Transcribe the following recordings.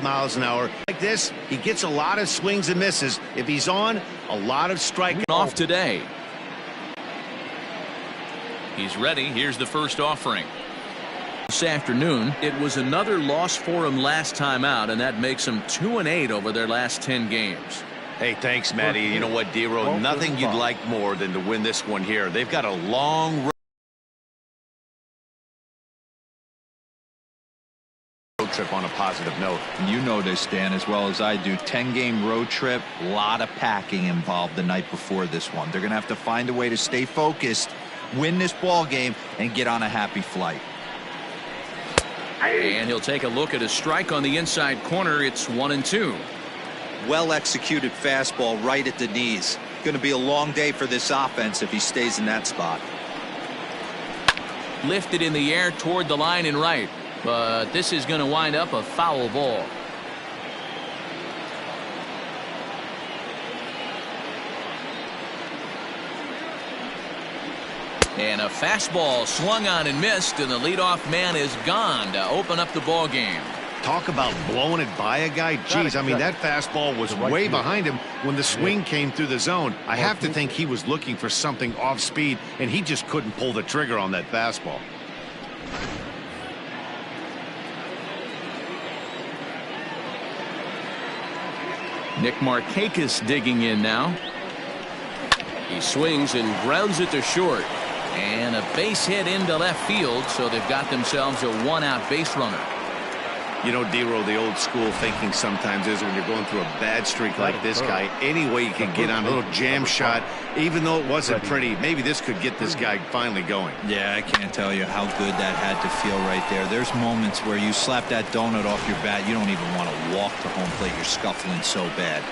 miles an hour. Like this, he gets a lot of swings and misses. If he's on, a lot of strike off today. He's ready. Here's the first offering. This afternoon, it was another loss for him last time out, and that makes him 2-8 over their last 10 games. Hey, thanks, Matty. You know what, D-Row? Nothing you'd like more than to win this one here. They've got a long road trip on a positive note. You know this, Dan, as well as I do. 10-game road trip, a lot of packing involved the night before this one. They're going to have to find a way to stay focused, win this ball game, and get on a happy flight. And he'll take a look at a strike on the inside corner. It's 1-2. Well executed fastball right at the knees. Going to be a long day for this offense if he stays in that spot. Lifted in the air toward the line and right, but this is going to wind up a foul ball. And a fastball swung on and missed, and the leadoff man is gone to open up the ball game. Talk about blowing it by a guy. Jeez, I mean, that fastball was way behind him when the swing came through the zone. I have to think he was looking for something off speed, and he just couldn't pull the trigger on that fastball. Nick Markakis digging in now. He swings and grounds it to short. And a base hit into left field, so they've got themselves a one-out base runner. You know, D-Row, the old school thinking sometimes is when you're going through a bad streak like this guy, any way you can get on a little jam shot, even though it wasn't pretty, maybe this could get this guy finally going. Yeah, I can't tell you how good that had to feel right there. There's moments where you slap that donut off your bat, you don't even want to walk to home plate. You're scuffling so bad.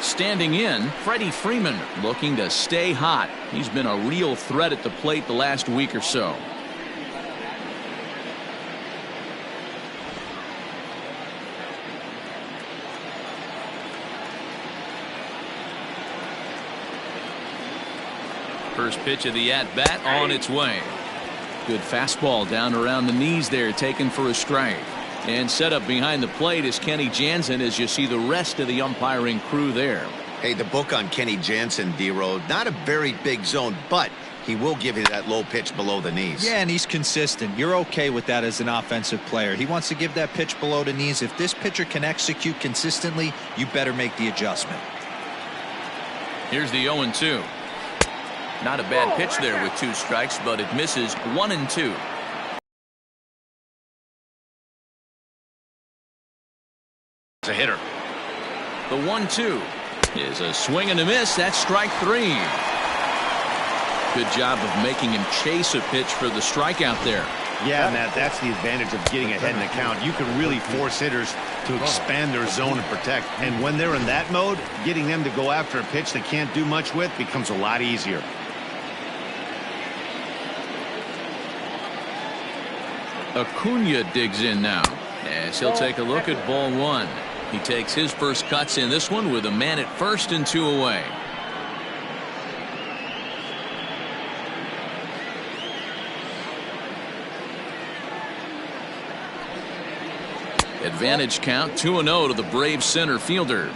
Standing in, Freddie Freeman looking to stay hot. He's been a real threat at the plate the last week or so. First pitch of the at-bat on its way. Good fastball down around the knees there, taken for a strike. And set up behind the plate is Kenny Jansen as you see the rest of the umpiring crew there. Hey, the book on Kenny Jansen, D-Row, not a very big zone, but he will give you that low pitch below the knees. Yeah, and he's consistent. You're okay with that as an offensive player. He wants to give that pitch below the knees. If this pitcher can execute consistently, you better make the adjustment. Here's the 0-2. Not a bad pitch there with 2 strikes, but it misses 1-2. A hitter. The 1-2 is a swing and a miss. That's strike 3. Good job of making him chase a pitch for the strikeout there. Yeah, Matt, that's the advantage of getting ahead in the count. You can really force hitters to expand their zone and protect. And when they're in that mode, getting them to go after a pitch they can't do much with becomes a lot easier. Acuna digs in now as he'll take a look at ball 1. He takes his first cuts in this one with a man at first and 2 away. Advantage count 2-0 to the Braves center fielder.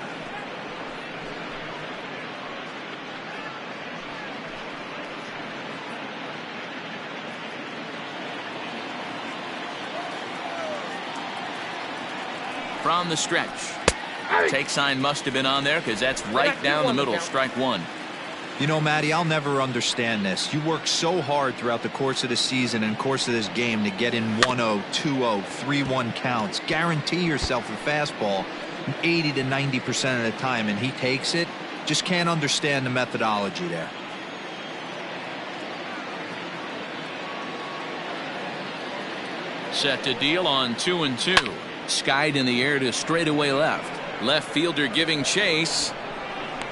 From the stretch. Take sign must have been on there because that's right down the middle. Strike 1. You know, Matty, I'll never understand this. You work so hard throughout the course of the season and course of this game to get in 1-0, 2-0, 3-1 counts. Guarantee yourself a fastball 80 to 90% of the time, and he takes it. Just can't understand the methodology there. Set to deal on 2-2. Skied in the air to straightaway left. Left fielder giving chase.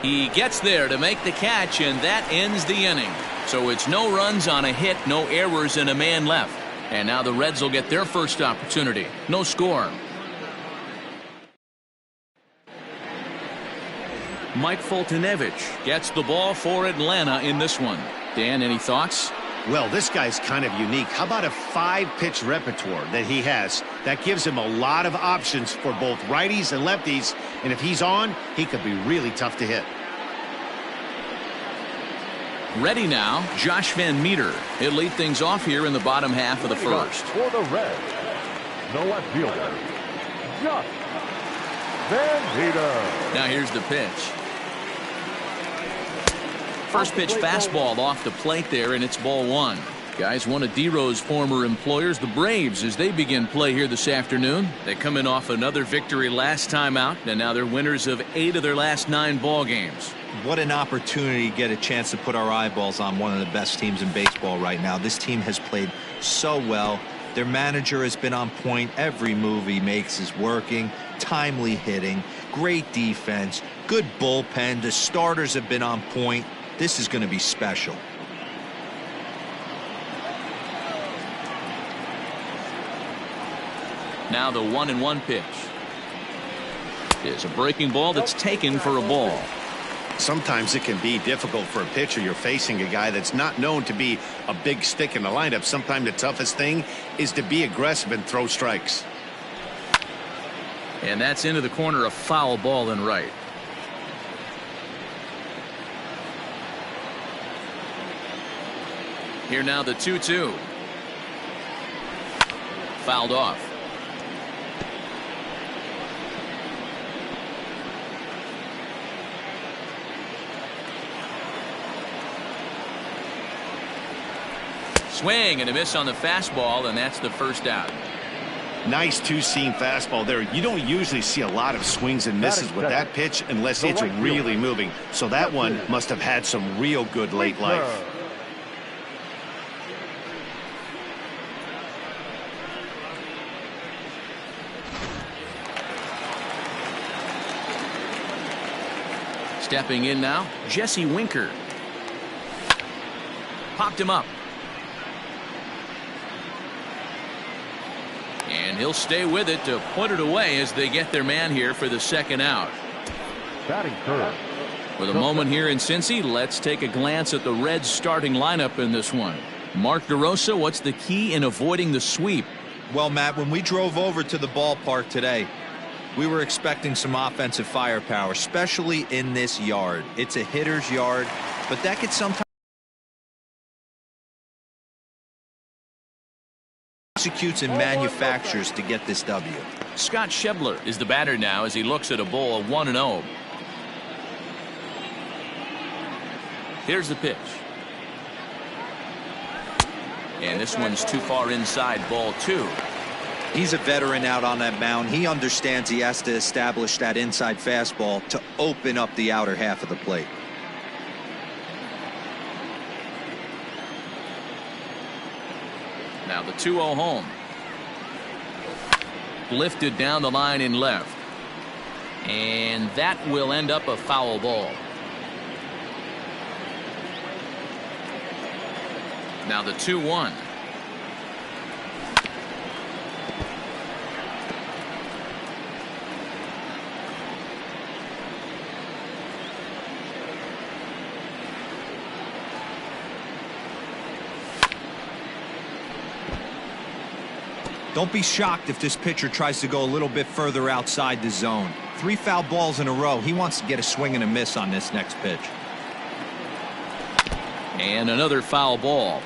He gets there to make the catch, and that ends the inning. So it's no runs on a hit, no errors, and a man left. And now the Reds will get their first opportunity. No score. Mike Foltynewicz gets the ball for Atlanta in this one. Dan, any thoughts? Well, this guy's kind of unique. How about a 5-pitch repertoire that he has? That gives him a lot of options for both righties and lefties, and if he's on, he could be really tough to hit. Ready now, Josh Van Meter. He'll lead things off here in the bottom half of the first. For the Reds, no left fielder, Josh Van Meter. Now here's the pitch. First pitch fastball off the plate there, and it's ball one. Guys, one of D-Rose former employers, the Braves, as they begin play here this afternoon. They come in off another victory last time out, and now they're winners of 8 of their last 9 ball games. What an opportunity to get a chance to put our eyeballs on one of the best teams in baseball right now. This team has played so well. Their manager has been on point. Every move he makes is working. Timely hitting, great defense, good bullpen. The starters have been on point. This is going to be special. Now the 1-1 pitch is a breaking ball that's taken for a ball. Sometimes it can be difficult for a pitcher. You're facing a guy that's not known to be a big stick in the lineup. Sometimes the toughest thing is to be aggressive and throw strikes. And that's into the corner, a foul ball and right. Here now the 2-2. Fouled off. Swing and a miss on the fastball, and that's the first out. Nice two-seam fastball there. You don't usually see a lot of swings and misses with that pitch unless it's really moving. So that one must have had some real good late life. Stepping in now, Jesse Winker. Popped him up. And he'll stay with it to put it away as they get their man here for the second out. With a moment here in Cincy, let's take a glance at the Reds starting lineup in this one. Mark DeRosa, what's the key in avoiding the sweep? Well, Matt, when we drove over to the ballpark today, we were expecting some offensive firepower, especially in this yard. It's a hitter's yard, but that could sometimes executes and manufactures to get this W. Scott Schebler is the batter now as he looks at a ball 1-0. Here's the pitch. And this one's too far inside, ball 2. He's a veteran out on that mound. He understands he has to establish that inside fastball to open up the outer half of the plate. Now the 2-0 home. Lifted down the line in left. And that will end up a foul ball. Now the 2-1. Don't be shocked if this pitcher tries to go a little bit further outside the zone. 3 foul balls in a row. He wants to get a swing and a miss on this next pitch. And another foul ball.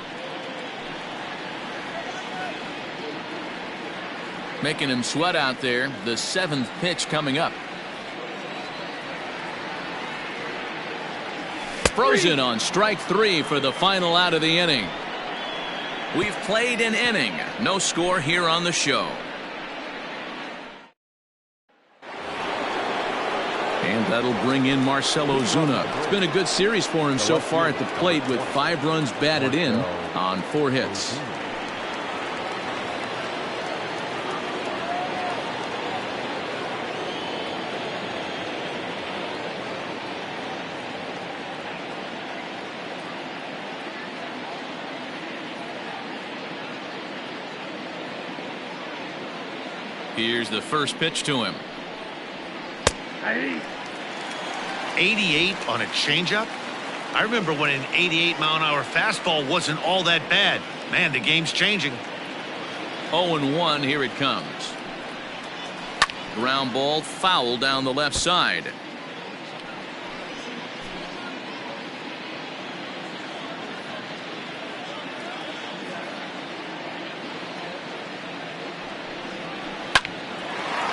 Making him sweat out there. The 7th pitch coming up. Frozen on strike 3 for the final out of the inning. We've played an inning. No score here on the show. And that'll bring in Marcell Ozuna. It's been a good series for him so far at the plate with 5 runs batted in on 4 hits. Here's the first pitch to him. 88 on a changeup? I remember when an 88-mile-an-hour fastball wasn't all that bad. Man, the game's changing. 0-1, here it comes. Ground ball foul down the left side.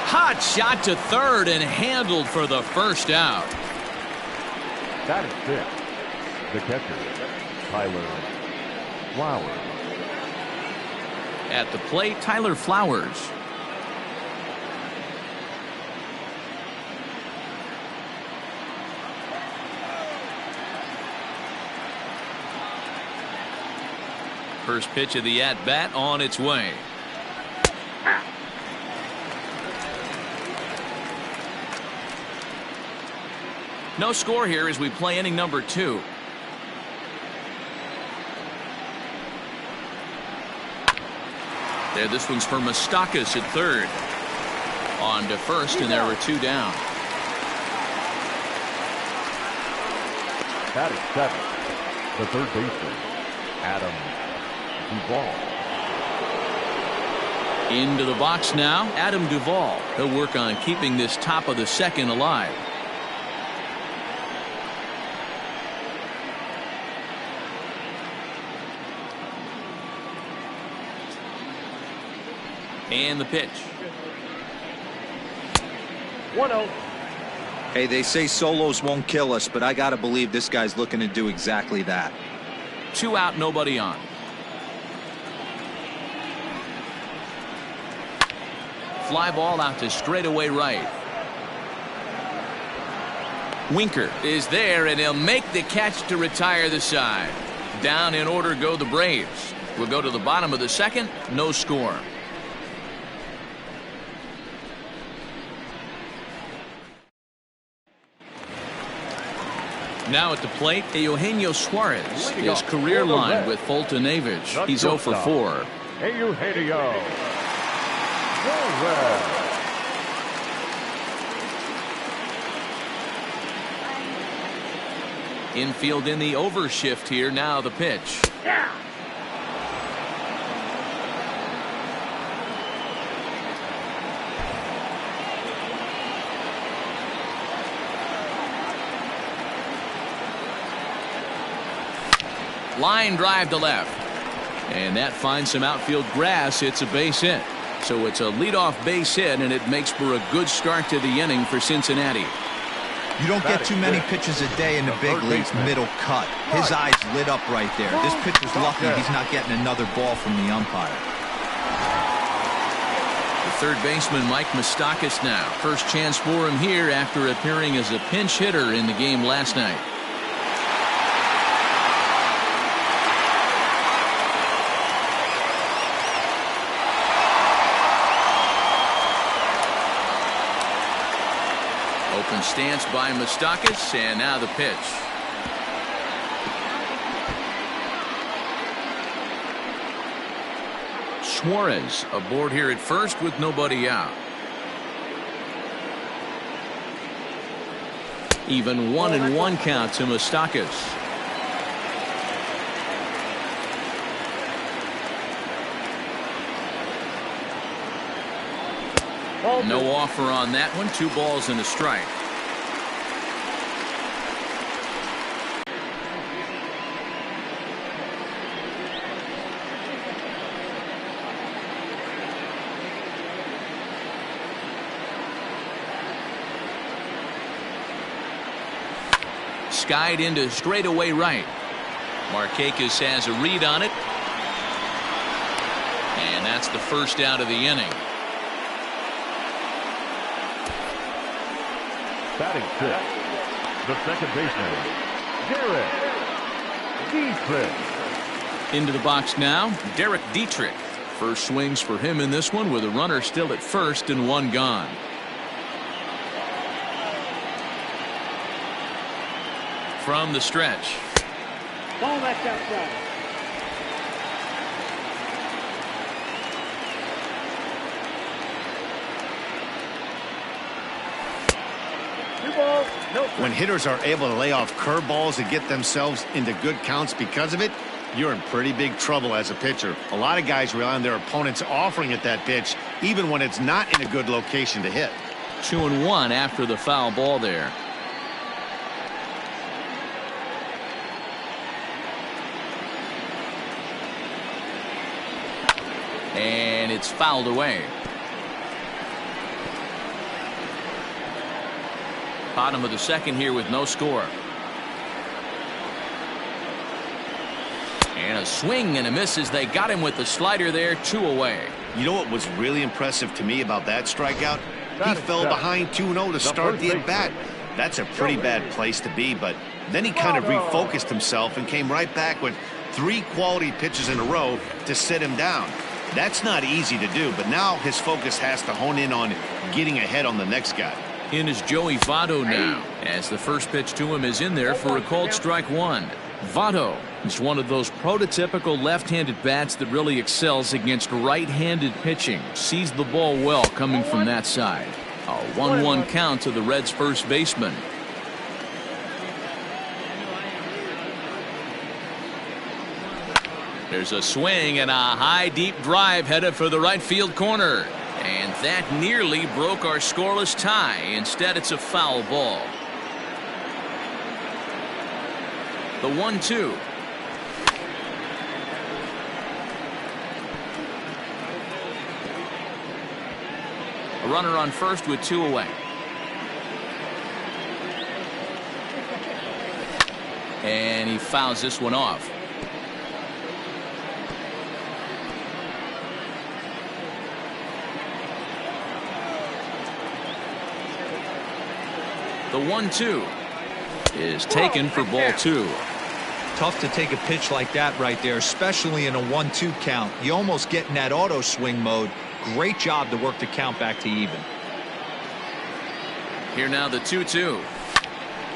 Hot shot to third and handled for the first out. That is it. The catcher, Tyler Flowers. At the plate, Tyler Flowers. First pitch of the at-bat on its way. No score here as we play inning number 2. There, this one's for Moustakas at third. On to first, and there were 2 down. That is 7. The third baseman, Adam Duvall. Into the box now, Adam Duvall. He'll work on keeping this top of the second alive. And the pitch. 1-0. Hey, they say solos won't kill us, but I got to believe this guy's looking to do exactly that. 2 out, nobody on. Fly ball out to straightaway right. Winker is there, and he'll make the catch to retire the side. Down in order go the Braves. We'll go to the bottom of the second. No score. Now at the plate, Eugenio Suarez. His career line with Fulton Avich. He's 0 for 4. Eugenio Suarez. Infield in the overshift here. Now the pitch. Line drive to left. And that finds some outfield grass. It's a base hit. So it's a leadoff base hit, and it makes for a good start to the inning for Cincinnati. You don't get too many pitches a day in the big leagues middle cut. His eyes lit up right there. This pitcher's lucky he's not getting another ball from the umpire. The third baseman, Mike Moustakas now. First chance for him here after appearing as a pinch hitter in the game last night. Open stance by Moustakas, and now the pitch. Suarez aboard here at first with nobody out. Even 1-1 count to Moustakas. No offer on that one. 2 balls and a strike. Skied into straightaway right. Markakis has a read on it. And that's the first out of the inning. Batting 6, the second baseman, Derek Dietrich. Into the box now, Derek Dietrich. First swings for him in this one with a runner still at first and 1 gone. From the stretch. Ball back outside. When hitters are able to lay off curveballs and get themselves into good counts because of it, you're in pretty big trouble as a pitcher. A lot of guys rely on their opponents offering at that pitch, even when it's not in a good location to hit. 2-1 after the foul ball there. And it's fouled away. Bottom of the second here with no score. And a swing and a miss as they got him with the slider there. 2 away. You know what was really impressive to me about that strikeout? He fell behind 2-0 to start the at-bat. That's a pretty bad place to be, but then he kind of refocused himself and came right back with 3 quality pitches in a row to sit him down. That's not easy to do, but now his focus has to hone in on getting ahead on the next guy. In is Joey Votto now, as the first pitch to him is in there for a called strike 1. Votto is one of those prototypical left-handed bats that really excels against right-handed pitching. Sees the ball well coming from that side. A 1-1 count to the Reds' first baseman. There's a swing and a high deep drive headed for the right field corner. And that nearly broke our scoreless tie. Instead, it's a foul ball. The 1-2. A runner on first with 2 away. And he fouls this one off. The 1-2 is taken for ball 2. Tough to take a pitch like that right there, especially in a 1-2 count. You almost get in that auto swing mode. Great job to work the count back to even. Here now the 2-2.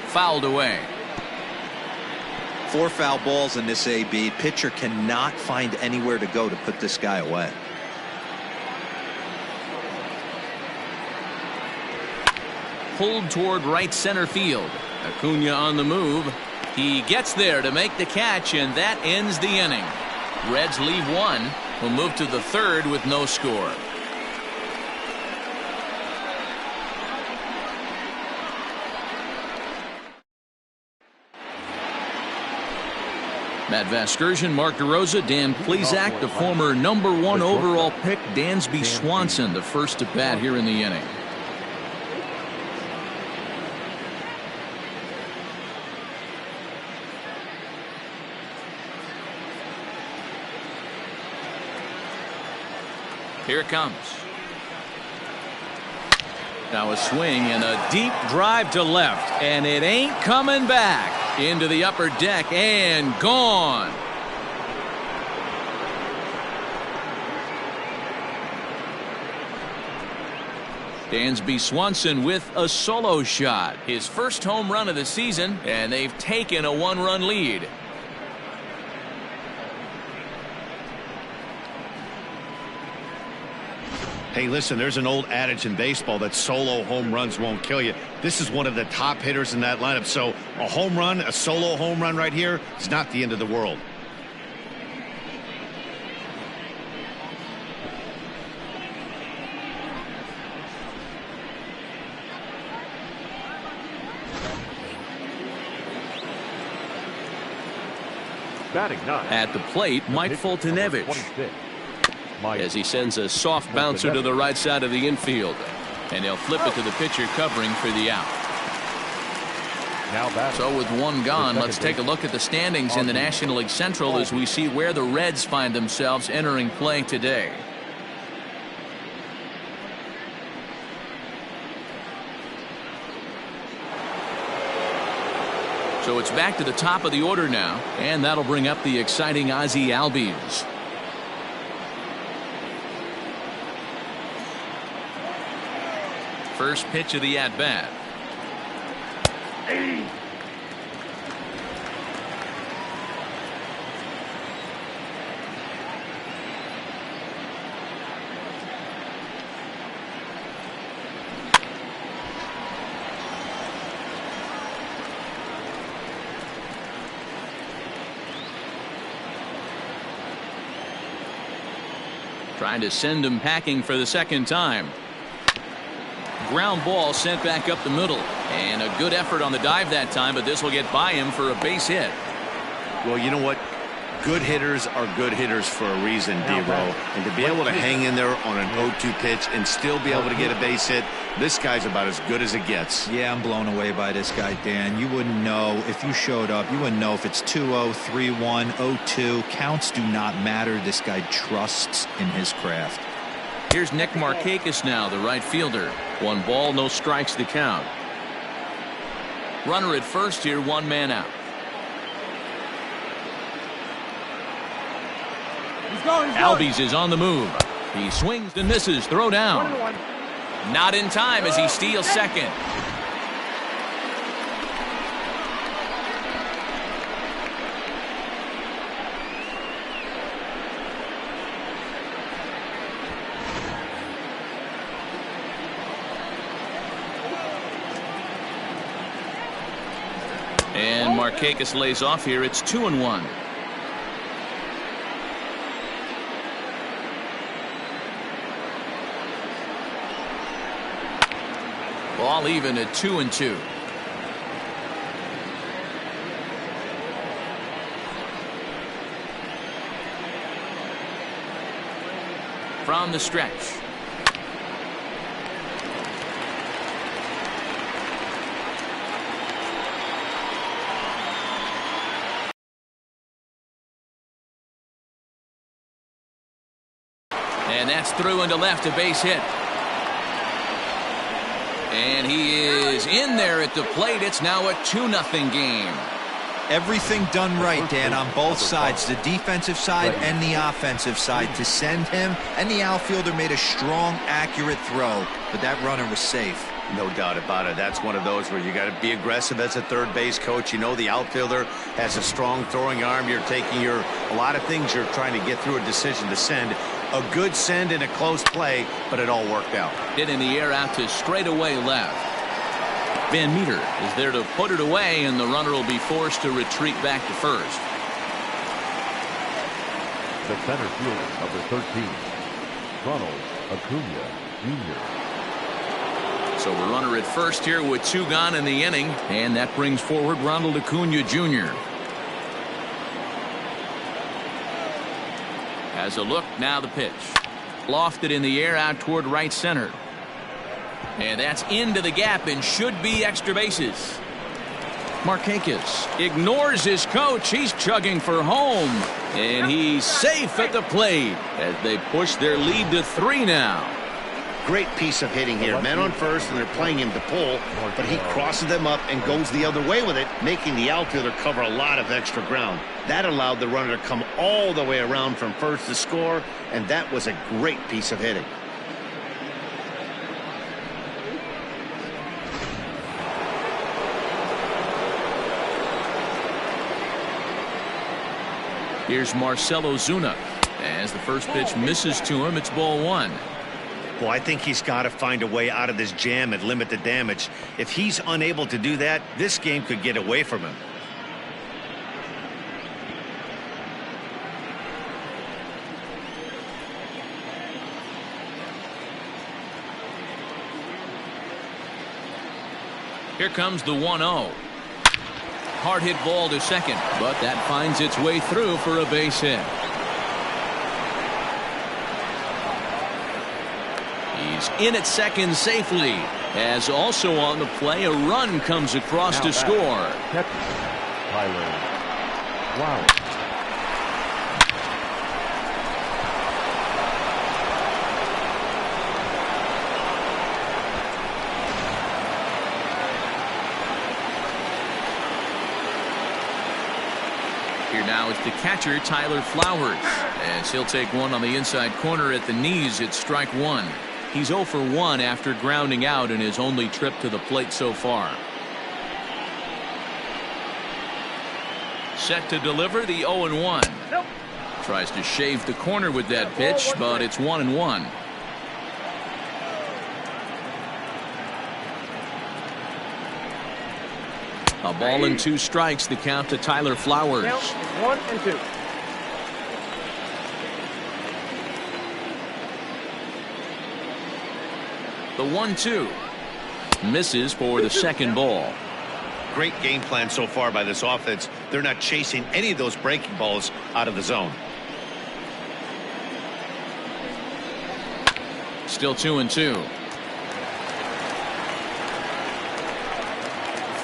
Fouled away. 4 foul balls in this AB. Pitcher cannot find anywhere to go to put this guy away. Pulled toward right center field. Acuna on the move. He gets there to make the catch, and that ends the inning. Reds leave 1. Will move to the 3rd with no score. Matt Vasgersian, Mark DeRosa, Dan Plesac, the former #1 overall pick, Dansby Swanson, the first to bat here in the inning. Here it comes. Now a swing and a deep drive to left, and it ain't coming back. Into the upper deck and gone. Dansby Swanson with a solo shot. His first home run of the season, and they've taken a 1-run lead. Hey, listen, there's an old adage in baseball that solo home runs won't kill you. This is one of the top hitters in that lineup. So a home run, a solo home run right here is not the end of the world. Batting 9. At the plate, Mike Foltynewicz, as he sends a soft bouncer to the right side of the infield, and he'll flip it to the pitcher covering for the out. So with 1 gone, let's take a look at the standings in the National League Central as we see where the Reds find themselves entering play today. So it's back to the top of the order now, and that'll bring up the exciting Ozzie Albies. First pitch of the at-bat. Trying to send him packing for the second time. ground ball sent back up the middle. And a good effort on the dive that time, but this will get by him for a base hit. Well, you know what? Good hitters are good hitters for a reason, D-Row. And to be able to hang in there on an 0-2 pitch and still be able to get a base hit, this guy's about as good as it gets. Yeah, I'm blown away by this guy, Dan. You wouldn't know if you showed up. You wouldn't know if it's 2-0, 3-1, 0-2. Counts do not matter. This guy trusts in his craft. Here's Nick Markakis now, the right fielder. 1 ball, no strikes to count. Runner at first here, 1 man out. Albies is on the move. He swings and misses. Throw down. Not in time as he steals second. And Markakis lays off here. It's 2-1. Ball even at 2-2. From the stretch. And that's through into left, a base hit. And he is in there at the plate. It's now a 2-0 game. Everything done right, Dan, on both sides, the defensive side and the offensive side, to send him, and the outfielder made a strong, accurate throw, but that runner was safe. No doubt about it. That's one of those where you got to be aggressive as a third base coach. You know the outfielder has a strong throwing arm. You're taking a lot of things you're trying to get through a decision to send. A good send in a close play, but it all worked out. Hit in the air out to straightaway left. Van Meter is there to put it away, and the runner will be forced to retreat back to first. The center fielder, number 13, Ronald Acuna Jr. So the runner at first here with 2 gone in the inning, and that brings forward Ronald Acuna Jr. As a look, now the pitch. Lofted in the air out toward right center. And that's into the gap and should be extra bases. Markakis ignores his coach. He's chugging for home. And he's safe at the plate as they push their lead to 3 now. Great piece of hitting here. Men on first, and they're playing him to pull, but he crosses them up and goes the other way with it, making the outfielder cover a lot of extra ground. That allowed the runner to come all the way around from first to score, and that was a great piece of hitting. Here's Marcell Ozuna. As the first pitch misses to him, it's ball 1. Well, I think he's got to find a way out of this jam and limit the damage. If he's unable to do that, this game could get away from him. Here comes the 1-0. Hard hit ball to second, but that finds its way through for a base hit. He's in at second safely, as also on the play a run comes across to score. Tyler Flowers. Here now is the catcher, Tyler Flowers, as he'll take one on the inside corner at the knees. It's strike 1. He's 0 for 1 after grounding out in his only trip to the plate so far. Set to deliver the 0-1. Nope. Tries to shave the corner with that pitch, but it's 1-1. A ball and 2 strikes, the count to Tyler Flowers. Count is 1 and 2. The 1-2. misses for the second ball. Great game plan so far by this offense. They're not chasing any of those breaking balls out of the zone. Still 2-2.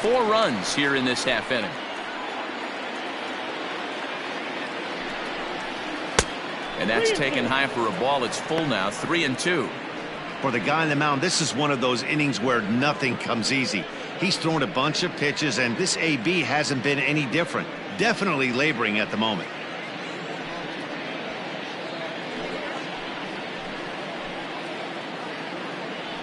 4 runs here in this half inning. And that's taken high for a ball. It's full now. 3-2. For the guy on the mound, this is one of those innings where nothing comes easy. He's thrown a bunch of pitches, and this AB hasn't been any different. Definitely laboring at the moment.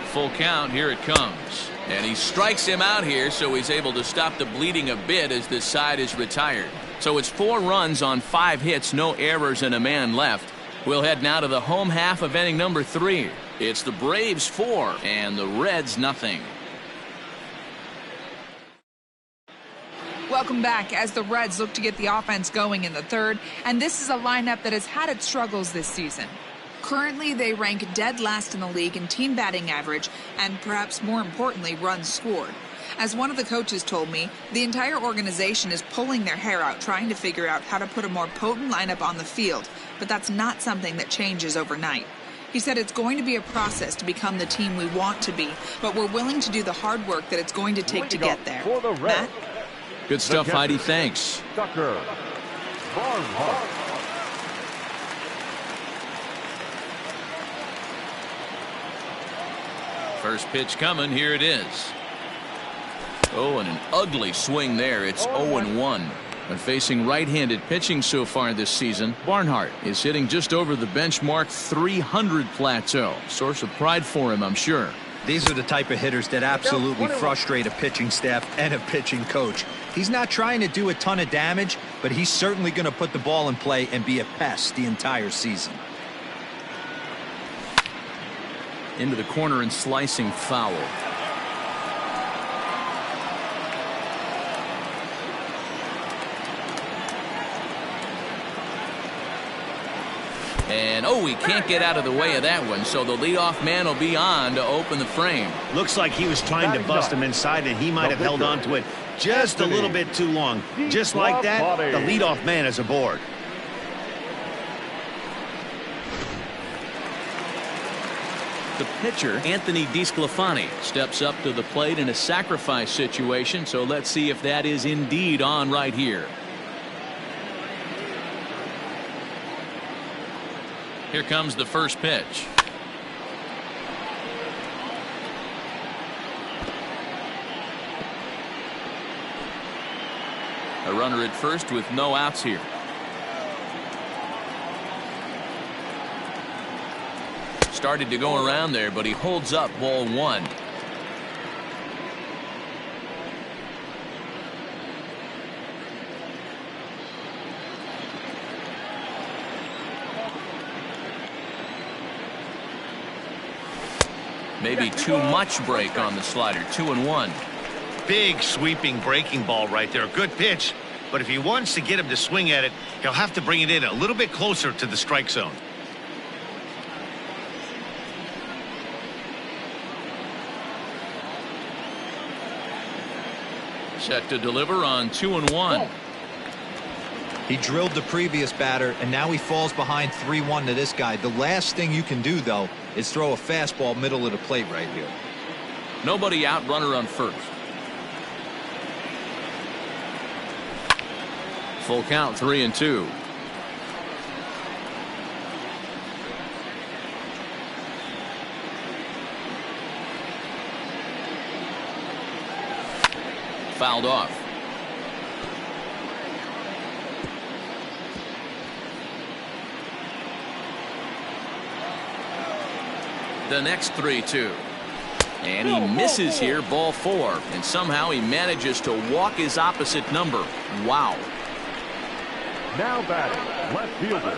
Full count. Here it comes. And he strikes him out here, so he's able to stop the bleeding a bit as this side is retired. So it's 4 runs on 5 hits, no errors, and a man left. We'll head now to the home half of inning number 3. It's the Braves 4 and the Reds nothing. Welcome back as the Reds look to get the offense going in the third, and this is a lineup that has had its struggles this season. Currently, they rank dead last in the league in team batting average and, perhaps more importantly, runs scored. As one of the coaches told me, the entire organization is pulling their hair out trying to figure out how to put a more potent lineup on the field, but that's not something that changes overnight. He said it's going to be a process to become the team we want to be, but we're willing to do the hard work that it's going to take to get there. Matt? Good stuff, Heidi. Thanks. Tucker. Barnhart. First pitch coming. Here it is. Oh, and an ugly swing there. It's 0-1. And facing right-handed pitching so far this season, Barnhart is hitting just over the benchmark 300 plateau. Source of pride for him, I'm sure. These are the type of hitters that absolutely frustrate a pitching staff and a pitching coach. He's not trying to do a ton of damage, but he's certainly going to put the ball in play and be a pest the entire season. Into the corner and slicing foul. And, oh, he can't get out of the way of that one, so the leadoff man will be on to open the frame. Looks like he was trying to bust him inside, and he might have held on to it just a little bit too long. Just like that, the leadoff man is aboard. The pitcher, Anthony DeSclafani, steps up to the plate in a sacrifice situation, so let's see if that is indeed on right here. Here comes the first pitch. A runner at first with no outs here. Started to go around there, but he holds up ball 1. Maybe too much break on the slider. 2-1. Big sweeping breaking ball right there. Good pitch. But if he wants to get him to swing at it, he'll have to bring it in a little bit closer to the strike zone. Set to deliver on 2-1. He drilled the previous batter, and now he falls behind 3-1 to this guy. The last thing you can do, though, is throw a fastball middle of the plate right here. Nobody out, runner on first. Full count, 3-2. Fouled off. The next 3-2. And he misses here, ball 4. And somehow he manages to walk his opposite number. Wow. Now batting, left fielder,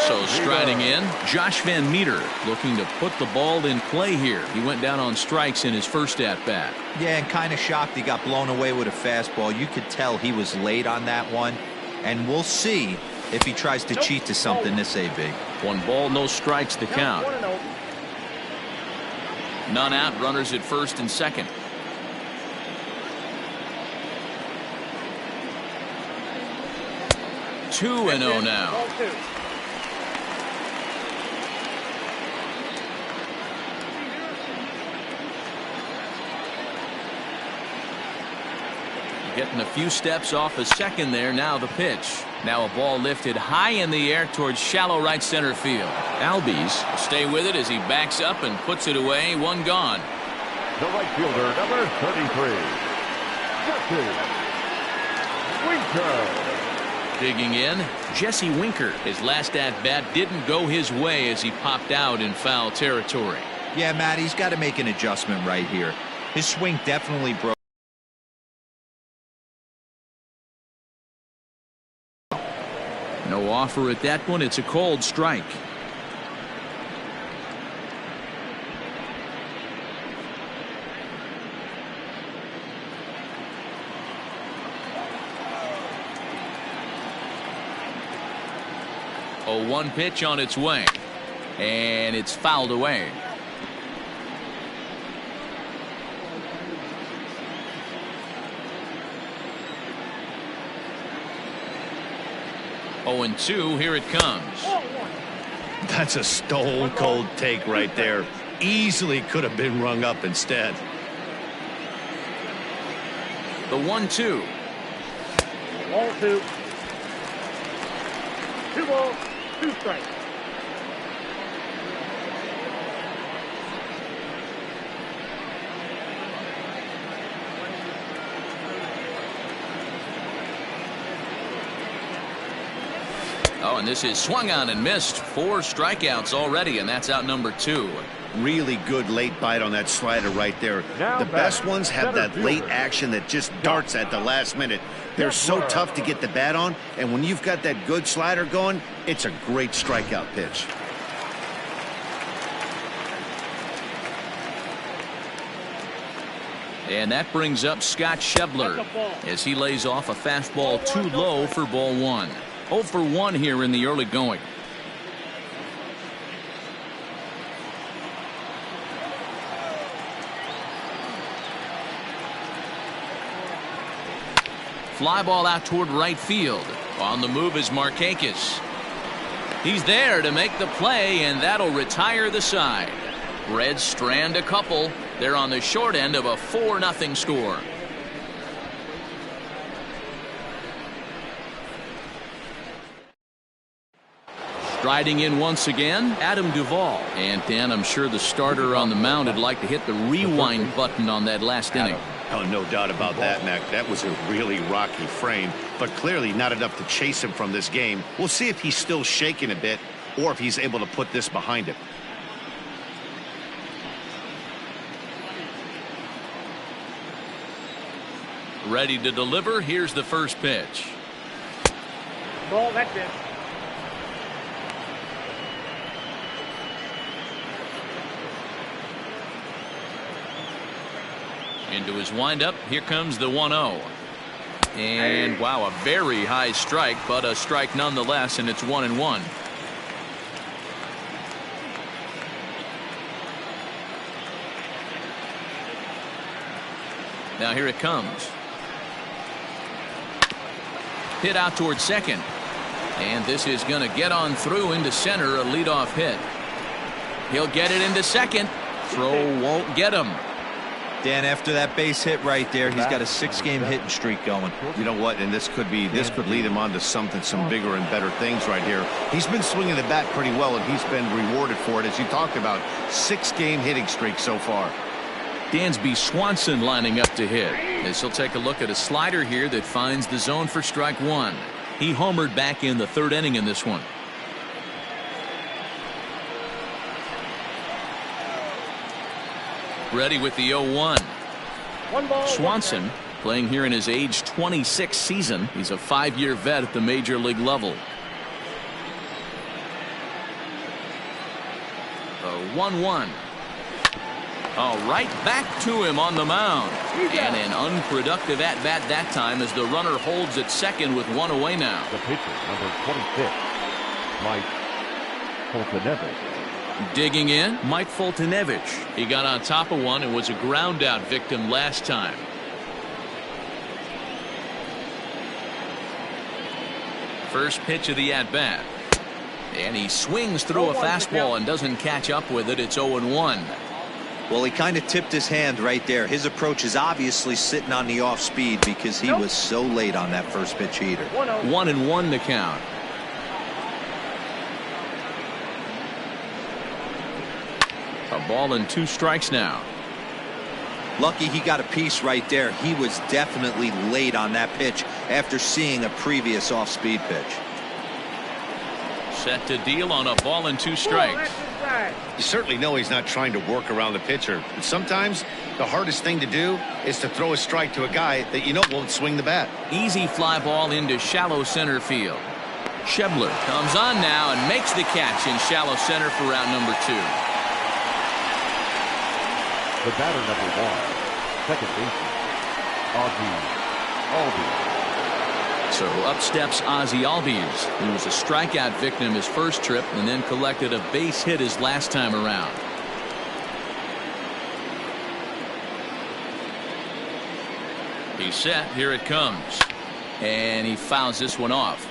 So striding in, Josh Van Meter looking to put the ball in play here. He went down on strikes in his first at-bat. Yeah, and kind of shocked he got blown away with a fastball. You could tell he was late on that one. And we'll see if he tries to cheat to something this AB. 1 ball, no strikes to count. None out, runners at first and second. Two and 0 now. Ball two. Getting a few steps off a second there. Now the pitch. Now a ball lifted high in the air towards shallow right center field. Albies will stay with it as he backs up and puts it away. One gone. The right fielder, number 33, Jesse Winker. Digging in, Jesse Winker. His last at-bat didn't go his way as he popped out in foul territory. Yeah, Matt, he's got to make an adjustment right here. His swing definitely broke. No offer at that one. It's a cold strike. A 1 pitch on its way, and it's fouled away. Oh, and 2, here it comes. That's a stone cold take right there. Easily could have been rung up instead. The 1-2. Ball two. 2 balls, 2 strikes. Oh, and this is swung on and missed. 4 strikeouts already, and that's out number 2. Really good late bite on that slider right there. The best ones have that late action that just darts at the last minute. They're so tough to get the bat on, and when you've got that good slider going, it's a great strikeout pitch. And that brings up Scott Schebler as he lays off a fastball too low for ball 1. 0 for 1 here in the early going. Fly ball out toward right field. On the move is Markakis. He's there to make the play, and that'll retire the side. Reds strand a couple. They're on the short end of a 4-0 score. Striding in once again, Adam Duvall. And Dan, I'm sure the starter on the mound would like to hit the rewind button on that last inning. Oh, no doubt about that, Mac. That was a really rocky frame, but clearly not enough to chase him from this game. We'll see if he's still shaking a bit or if he's able to put this behind him. Ready to deliver. Here's the first pitch. Ball, that's it. Into his windup. Here comes the 1-0. And wow, a very high strike, but a strike nonetheless, and it's 1-1. Now here it comes. Hit out towards second. And this is going to get on through into center, a leadoff hit. He'll get it into second. Throw won't get him. Dan, after that base hit right there, he's got a 6-game hitting streak going. You know what? And this could lead him on to some bigger and better things right here. He's been swinging the bat pretty well, and he's been rewarded for it, as you talked about. 6-game hitting streak so far. Dansby Swanson lining up to hit, as he'll take a look at a slider here that finds the zone for strike 1. He homered back in the 3rd inning in this one. Ready with the 0-1. Swanson playing here in his age 26 season. He's a 5-year vet at the major league level. The 1-1. All right, back to him on the mound. And an unproductive at-bat that time as the runner holds at second with 1 away now. The pitcher, number 26, Mike Colton. Digging in, Mike Foltynewicz. He got on top of one and was a ground out victim last time. First pitch of the at-bat. And he swings through a fastball and doesn't catch up with it. It's 0-1. Well, he kind of tipped his hand right there. His approach is obviously sitting on the off speed because he was so late on that first pitch heater. 1-1 to count. A ball and 2 strikes now. Lucky he got a piece right there. He was definitely late on that pitch after seeing a previous off-speed pitch. Set to deal on a ball and 2 strikes. You certainly know he's not trying to work around the pitcher, but sometimes the hardest thing to do is to throw a strike to a guy that you know won't swing the bat. Easy fly ball into shallow center field. Schebler comes on now and makes the catch in shallow center for out number 2. The batter, number 1, second baseman, Ozzie Albies. So up steps Ozzie Albies, who was a strikeout victim his first trip and then collected a base hit his last time around. He's set. Here it comes. And he fouls this one off.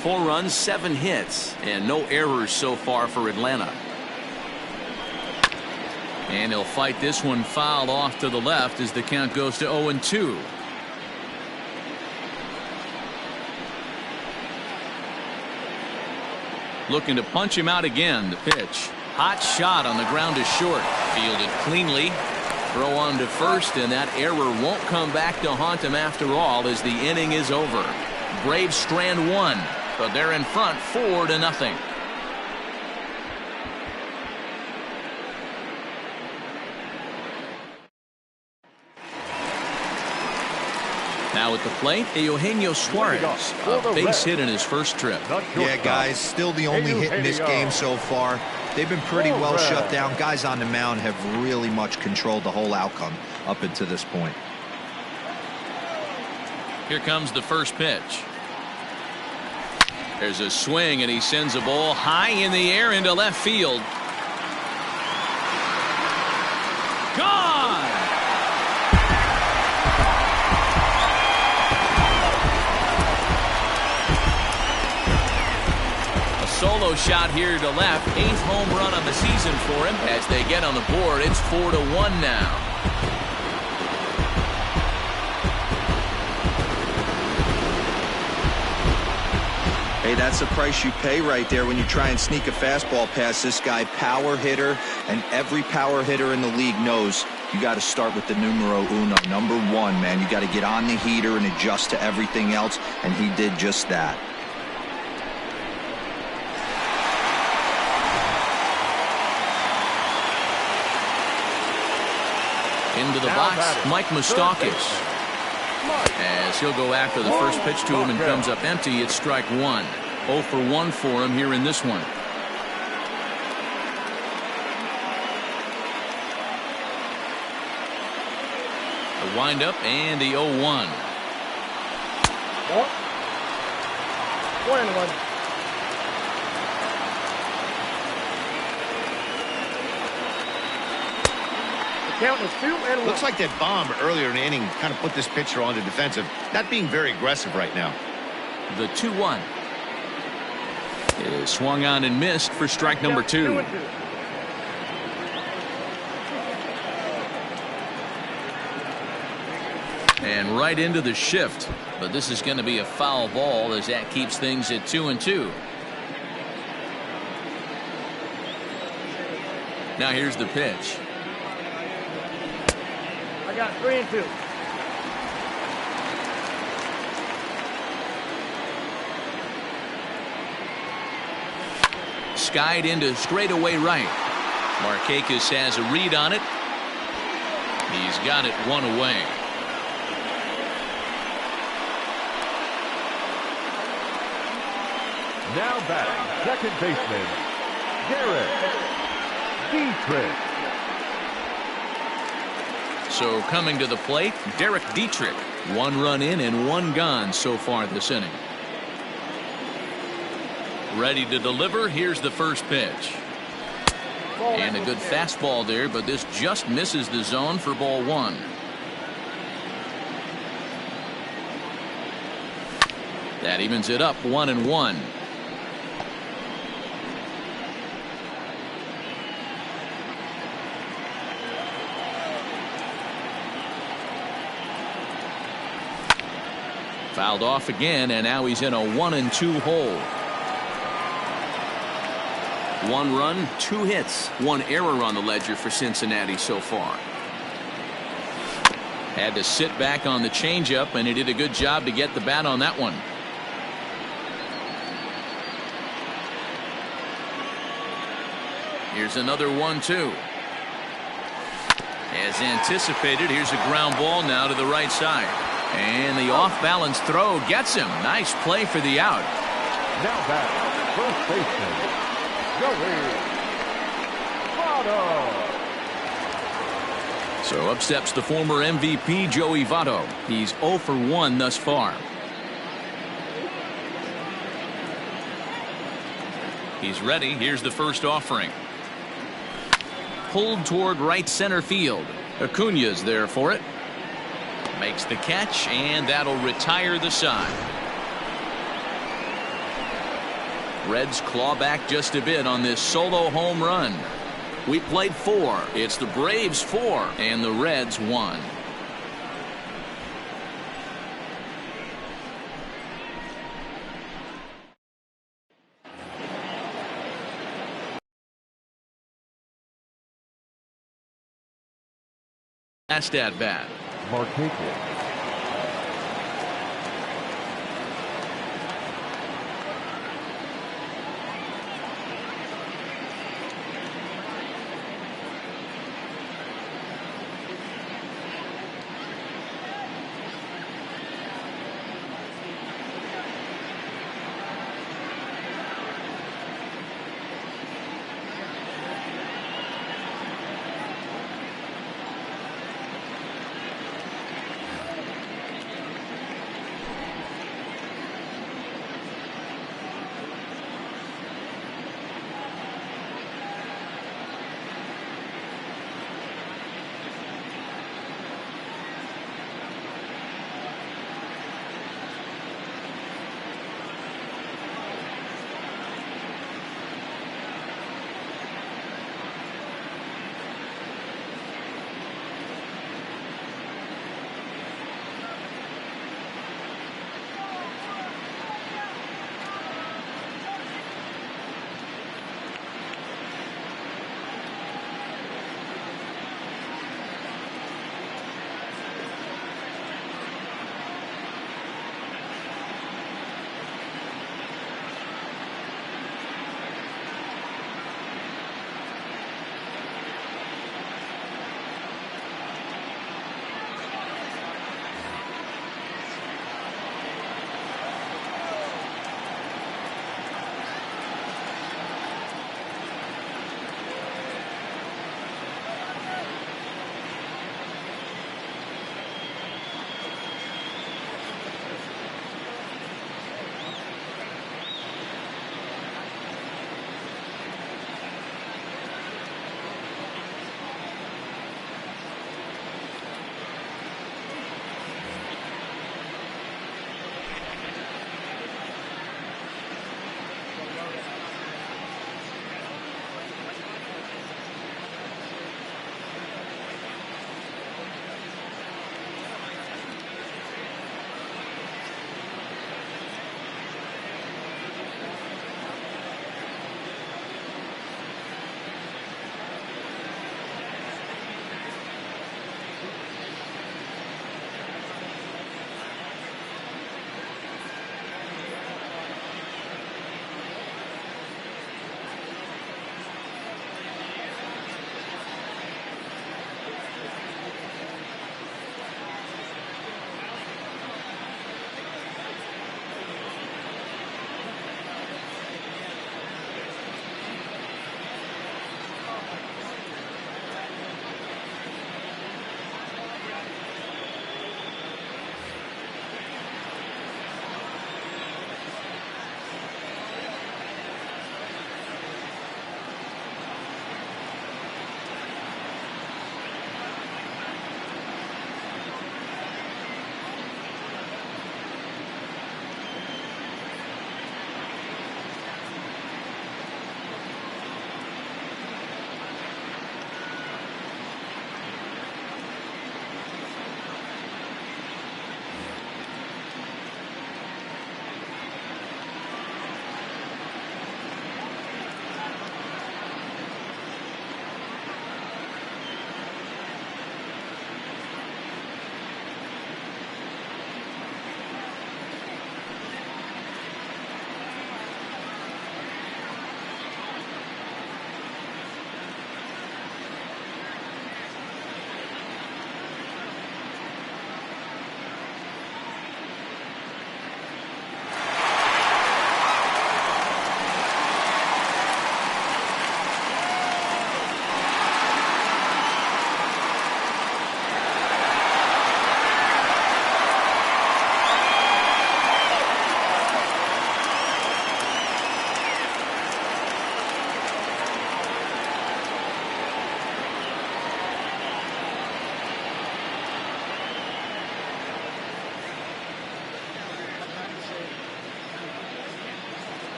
4 runs, 7 hits, and no errors so far for Atlanta. And he'll fight this one fouled off to the left as the count goes to 0-2. Looking to punch him out again. The pitch. Hot shot on the ground is short. Fielded cleanly. Throw on to first, and that error won't come back to haunt him after all as the inning is over. Braves strand 1, but they're in front 4-0. Now at the plate, Eugenio Suarez, a base hit in his first trip. Yeah, guys, still the only hit in this game so far. They've been pretty well shut down. Guys on the mound have really much controlled the whole outcome up until this point. Here comes the first pitch. There's a swing, and he sends a ball high in the air into left field. Gone! Solo shot here to left. 8th home run on the season for him. As they get on the board, it's 4-1 now. Hey, that's the price you pay right there when you try and sneak a fastball past this guy. Power hitter, and every power hitter in the league knows you got to start with the numero uno, number 1, man. You got to get on the heater and adjust to everything else, and he did just that. Into the box, Mike Moustakas. As he'll go after the first pitch to him and comes up empty, it's strike 1. 0 for 1 for him here in this one. The windup and the 0-1. 1-1. Count is 2-1. Looks like that bomb earlier in the inning kind of put this pitcher on the defensive. Not being very aggressive right now. The 2-1 is swung on and missed for strike number 2. And right into the shift. But this is going to be a foul ball as that keeps things at 2-2. Now here's the pitch. I got 3-2. Skied into straightaway right. Markakis has a read on it. He's got it 1 away. Now batting, second baseman, Derek Dietrich. So coming to the plate, Derek Dietrich. 1 run in and 1 gone so far this inning. Ready to deliver. Here's the first pitch. And a good fastball there, but this just misses the zone for ball one. That evens it up 1-1. Fouled off again, and now he's in a 1-2 hole. 1 run, 2 hits, 1 error on the ledger for Cincinnati so far. Had to sit back on the changeup, and he did a good job to get the bat on that one. Here's another 1-2. As anticipated, here's a ground ball now to the right side. And the off-balance throw gets him. Nice play for the out. Now back, first baseman, Joey Votto. So up steps the former MVP, Joey Votto. He's 0 for 1 thus far. He's ready. Here's the first offering. Pulled toward right center field. Acuña's there for it. Makes the catch, and that'll retire the side. Reds claw back just a bit on this solo home run. We played 4. It's the Braves 4 and the Reds 1. Last at bat. Markakis.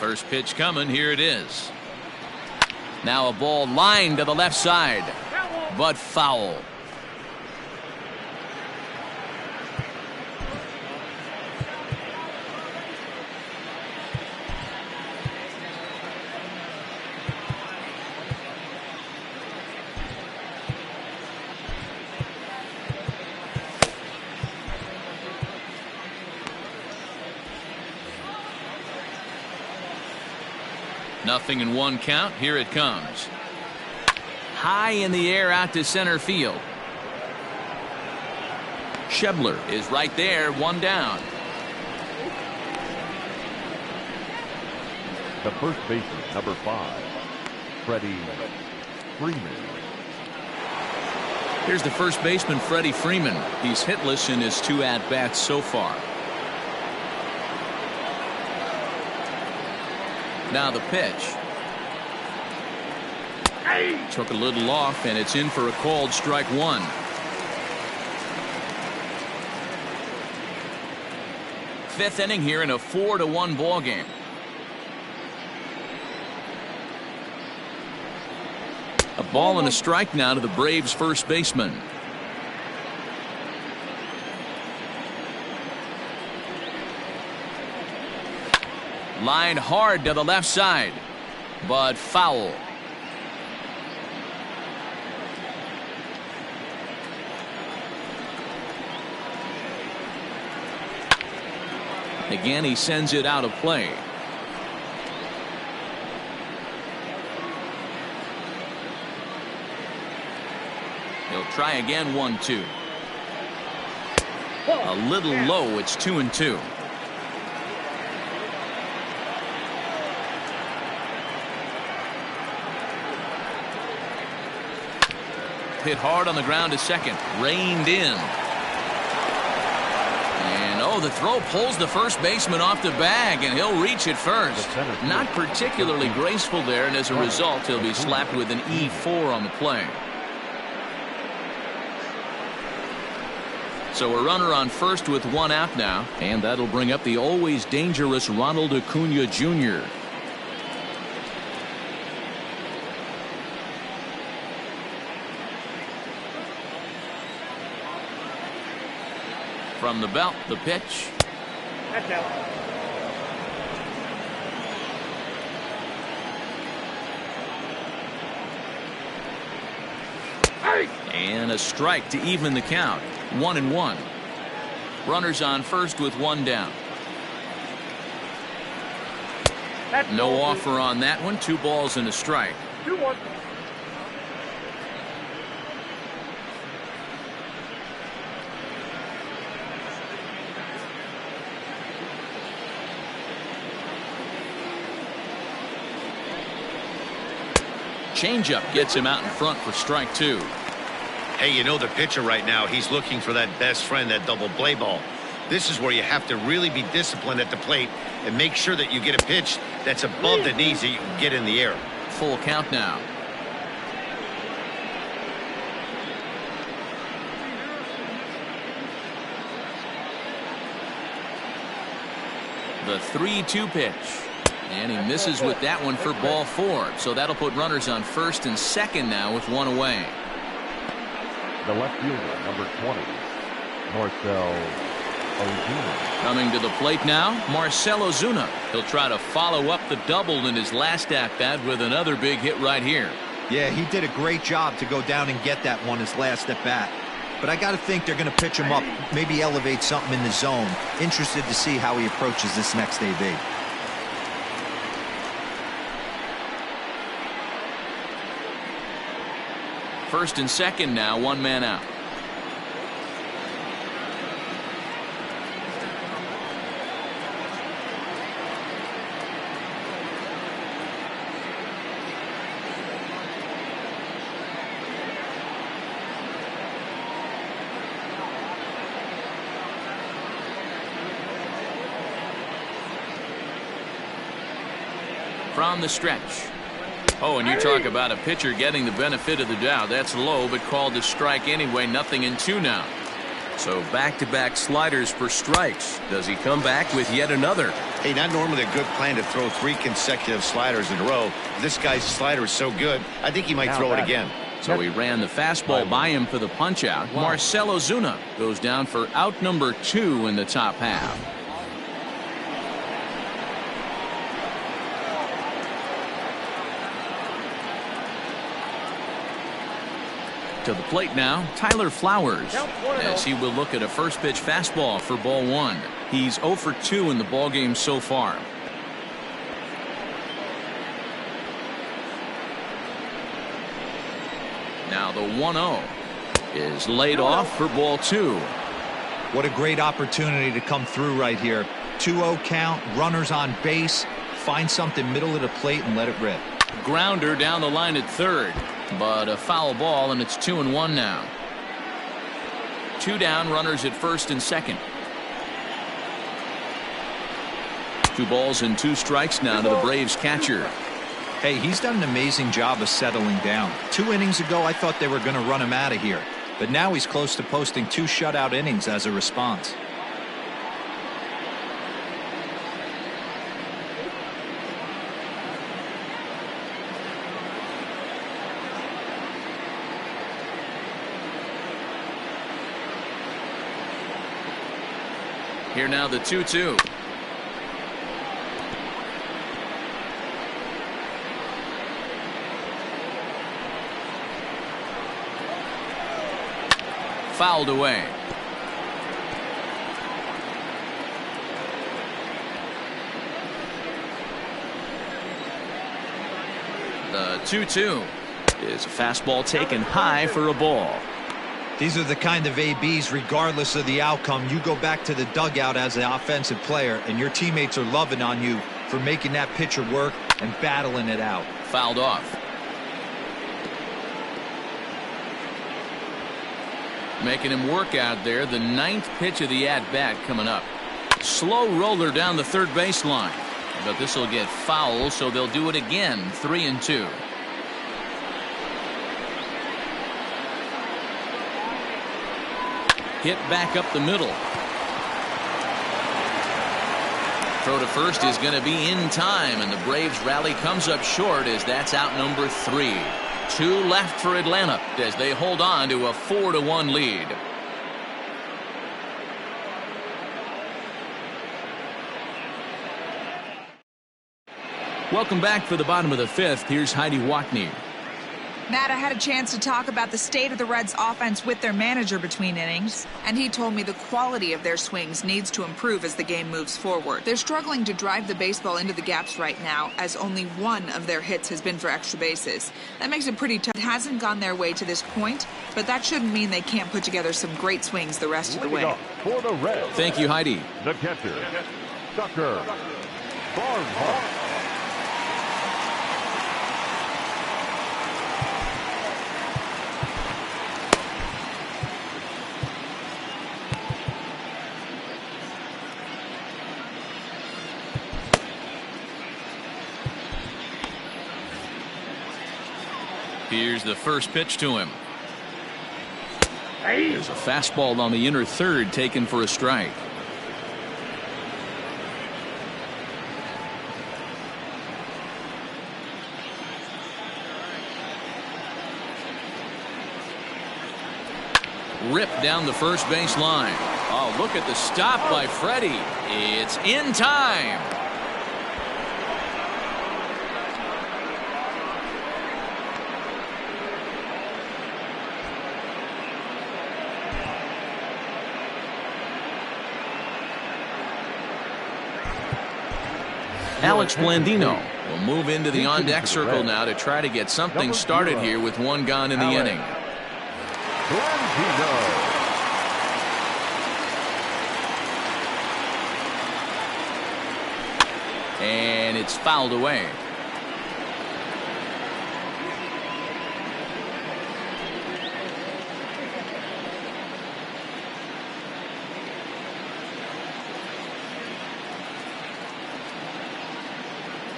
First pitch coming. Here it is. Now a ball lined to the left side, but foul. Nothing in one count. Here it comes. High in the air out to center field. Schebler is right there, one down. The first baseman, number 5, Freddie Freeman. Here's the first baseman, Freddie Freeman. He's hitless in his 2 at-bats so far. Now the pitch. Took a little off, and it's in for a called strike 1. Fifth inning here in a 4-1 ball game. A ball and a strike now to the Braves first baseman. Line hard to the left side, but foul. Again, he sends it out of play. He'll try again, 1-2. A little low. It's 2-2. Hit hard on the ground to second. Reined in. And the throw pulls the first baseman off the bag, and he'll reach it first. Not particularly graceful there, and as a result, he'll be slapped with an E4 on the play. So a runner on first with 1 out now, and that'll bring up the always dangerous Ronald Acuna Jr. From the belt, the pitch. That's out. And a strike to even the count. 1-1. Runners on first with 1 down. No offer on that one. 2 balls and a strike. 2-1. Changeup gets him out in front for strike 2. Hey, you know the pitcher right now, he's looking for that best friend, that double play ball. This is where you have to really be disciplined at the plate and make sure that you get a pitch that's above the knees that you can get in the air. Full count now. The 3-2 pitch. And he misses with that one for ball 4. So that'll put runners on first and second now with 1 away. The left fielder, number 20, Marcell Ozuna. Coming to the plate now, Marcell Ozuna. He'll try to follow up the double in his last at-bat with another big hit right here. Yeah, he did a great job to go down and get that one his last at-bat. But I got to think they're going to pitch him up, maybe elevate something in the zone. Interested to see how he approaches this next AB. First and second now, 1 man out. From the stretch. Oh, and you talk about a pitcher getting the benefit of the doubt. That's low, but called a strike anyway. Nothing in 2 now. So back-to-back sliders for strikes. Does he come back with yet another? Hey, not normally a good plan to throw 3 consecutive sliders in a row. This guy's slider is so good, I think he might throw it again. So he ran the fastball by him for the punch-out. Marcell Ozuna goes down for out number 2 in the top half. To the plate now, Tyler Flowers, as he will look at a first pitch fastball for ball 1. He's 0 for 2 in the ballgame so far. Now the 1-0 is laid off for ball 2. What a great opportunity to come through right here. 2-0 count, runners on base. Find something middle of the plate and let it rip. Grounder down the line at third, but a foul ball, and it's 2-1 now. 2 down, runners at first and second. 2 balls and 2 strikes now to the Braves catcher. Hey, he's done an amazing job of settling down. 2 innings ago, I thought they were going to run him out of here. But now he's close to posting 2 shutout innings as a response. Here now the 2-2. Fouled away. The 2-2 is a fastball taken high for a ball. These are the kind of ABs, regardless of the outcome, you go back to the dugout as an offensive player, and your teammates are loving on you for making that pitcher work and battling it out. Fouled off. Making him work out there. The 9th pitch of the at-bat coming up. Slow roller down the third baseline. But this will get foul, so they'll do it again. 3-2. Hit back up the middle. Throw to first is going to be in time, and the Braves rally comes up short as that's out number 3. 2 left for Atlanta as they hold on to a 4-1 lead. Welcome back for the bottom of the 5th. Here's Heidi Watney. Matt, I had a chance to talk about the state of the Reds offense with their manager between innings, and he told me the quality of their swings needs to improve as the game moves forward. They're struggling to drive the baseball into the gaps right now, as only 1 of their hits has been for extra bases. That makes it pretty tough. It hasn't gone their way to this point, but that shouldn't mean they can't put together some great swings the rest of the way. For the Reds, thank you, Heidi. the catcher, Tucker Barnhart. Here's the first pitch to him. There's a fastball on the inner third taken for a strike. Ripped down the first base line. Oh, look at the stop by Freddie. It's in time. Alex Blandino will move into the on-deck circle now to try to get something started here with 1 gone in the inning. Blandino. And it's fouled away.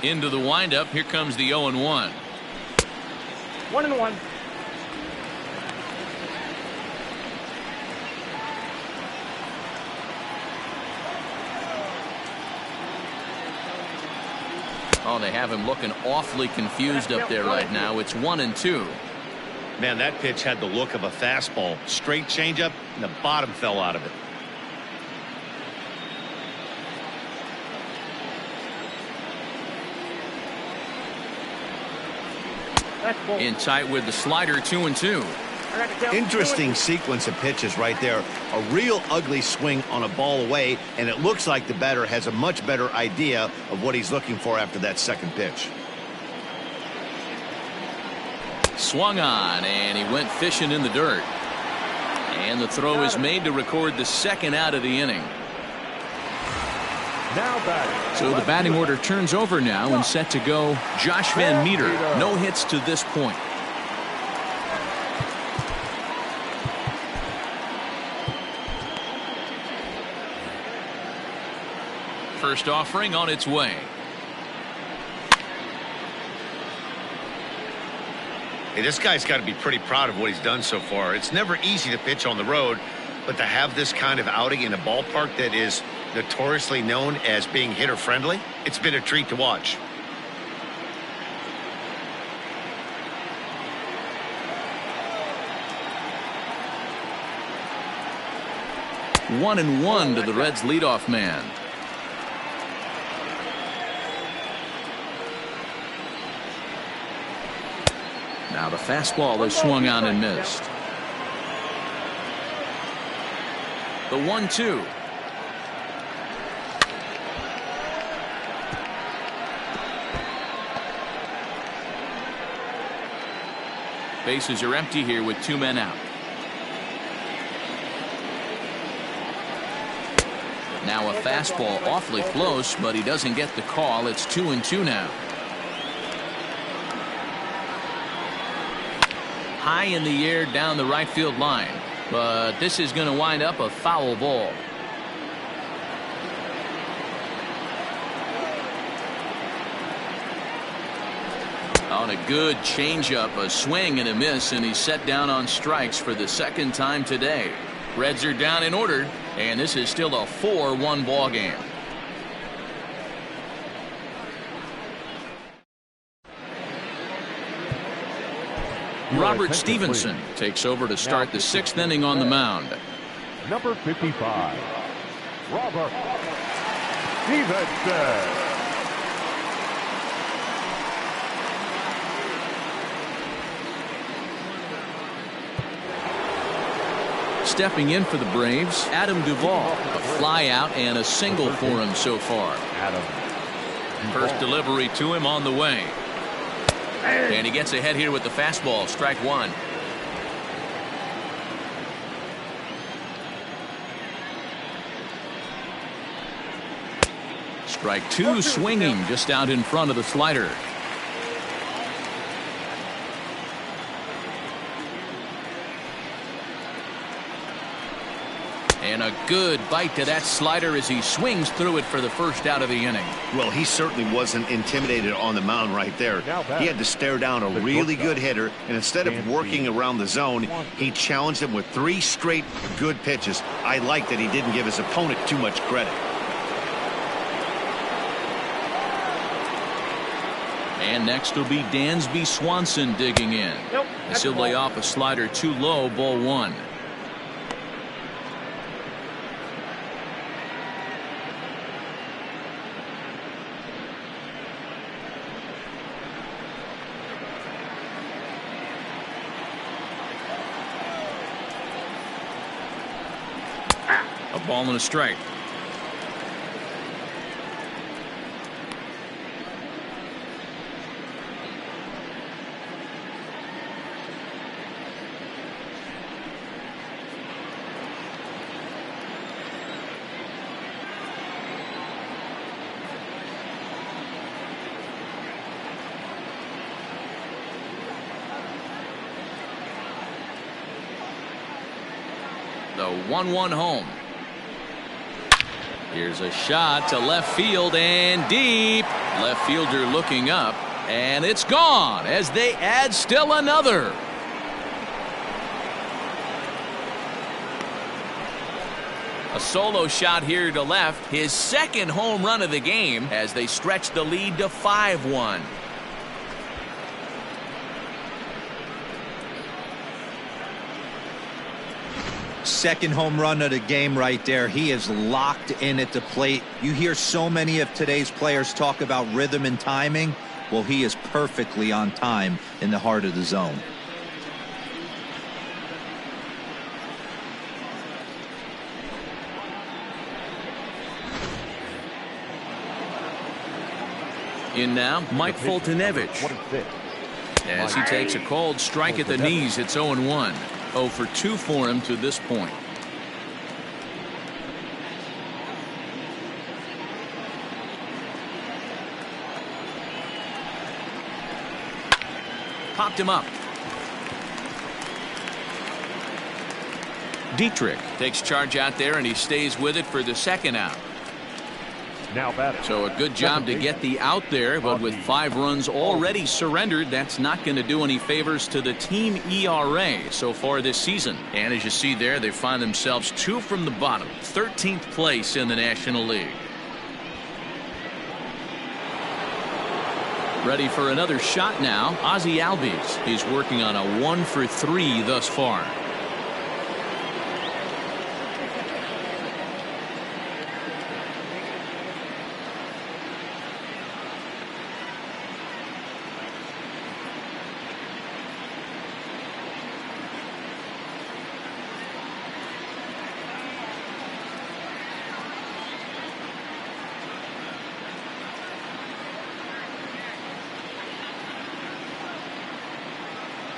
Into the windup. Here comes the 0-1. 1-1. Oh, they have him looking awfully confused up there right now. It's 1-2. Man, that pitch had the look of a fastball. Straight changeup, and the bottom fell out of it. In tight with the slider, 2-2. Interesting sequence of pitches right there. A real ugly swing on a ball away, and it looks like the batter has a much better idea of what he's looking for after that second pitch. Swung on, and he went fishing in the dirt. And the throw is made to record the second out of the inning. Now batting. So the batting order turns over now and set to go Josh Van Meter. No hits to this point. First offering on its way. Hey, this guy's got to be pretty proud of what he's done so far. It's never easy to pitch on the road, but to have this kind of outing in a ballpark that is notoriously known as being hitter-friendly, it's been a treat to watch. One and one to the Reds' leadoff man. Now the fastball is swung on and missed. The 1-2. Bases are empty here with 2 men out. Now a fastball awfully close, but he doesn't get the call. It's 2-2 now. High in the air down the right field line, but this is going to wind up a foul ball. On a good changeup, a swing and a miss, and he's set down on strikes for the second time today. Reds are down in order, and this is still a 4-1 ball game. Robert Stevenson takes over to start the 6th inning on the mound. Number 55, Robert Stevenson. Stepping in for the Braves, Adam Duvall. A fly out and a single for him so far. First delivery to him on the way. And he gets ahead here with the fastball. Strike one. Strike two, swinging just out in front of the slider. And a good bite to that slider as he swings through it for the first out of the inning. Well, he certainly wasn't intimidated on the mound right there. He had to stare down a really good hitter, and instead of working around the zone, he challenged him with 3 straight good pitches. I like that he didn't give his opponent too much credit. And next will be Dansby Swanson digging in. This will lay off a slider too low, ball 1. A ball and a strike. The 1-1 home. Here's a shot to left field and deep. Left fielder looking up, and it's gone as they add still another. A solo shot here to left. His second home run of the game as they stretch the lead to 5-1. Second home run of the game right there. He is locked in at the plate. You hear so many of today's players talk about rhythm and timing. Well, he is perfectly on time in the heart of the zone. In now, Mike Foltynewicz. As he takes a cold strike at the knees, it's 0-1. 0 for 2 for him to this point. Popped him up. Dietrich takes charge out there, and he stays with it for the second out. Now batting. So a good job to get the out there, but with 5 runs already surrendered, that's not going to do any favors to the team ERA so far this season. And as you see there, they find themselves 2 from the bottom, 13th place in the National League. Ready for another shot now, Ozzie Albies. He's working on a 1 for 3 thus far.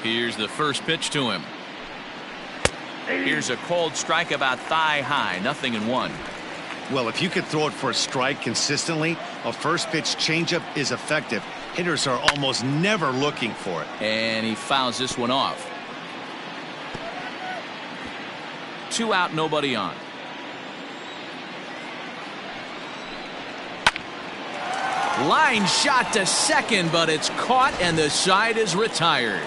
Here's the first pitch to him. Here's a cold strike about thigh high, 0-1. Well, if you could throw it for a strike consistently, a first pitch changeup is effective. Hitters are almost never looking for it. And he fouls this one off. 2 out, nobody on. Line shot to second, but it's caught and the side is retired.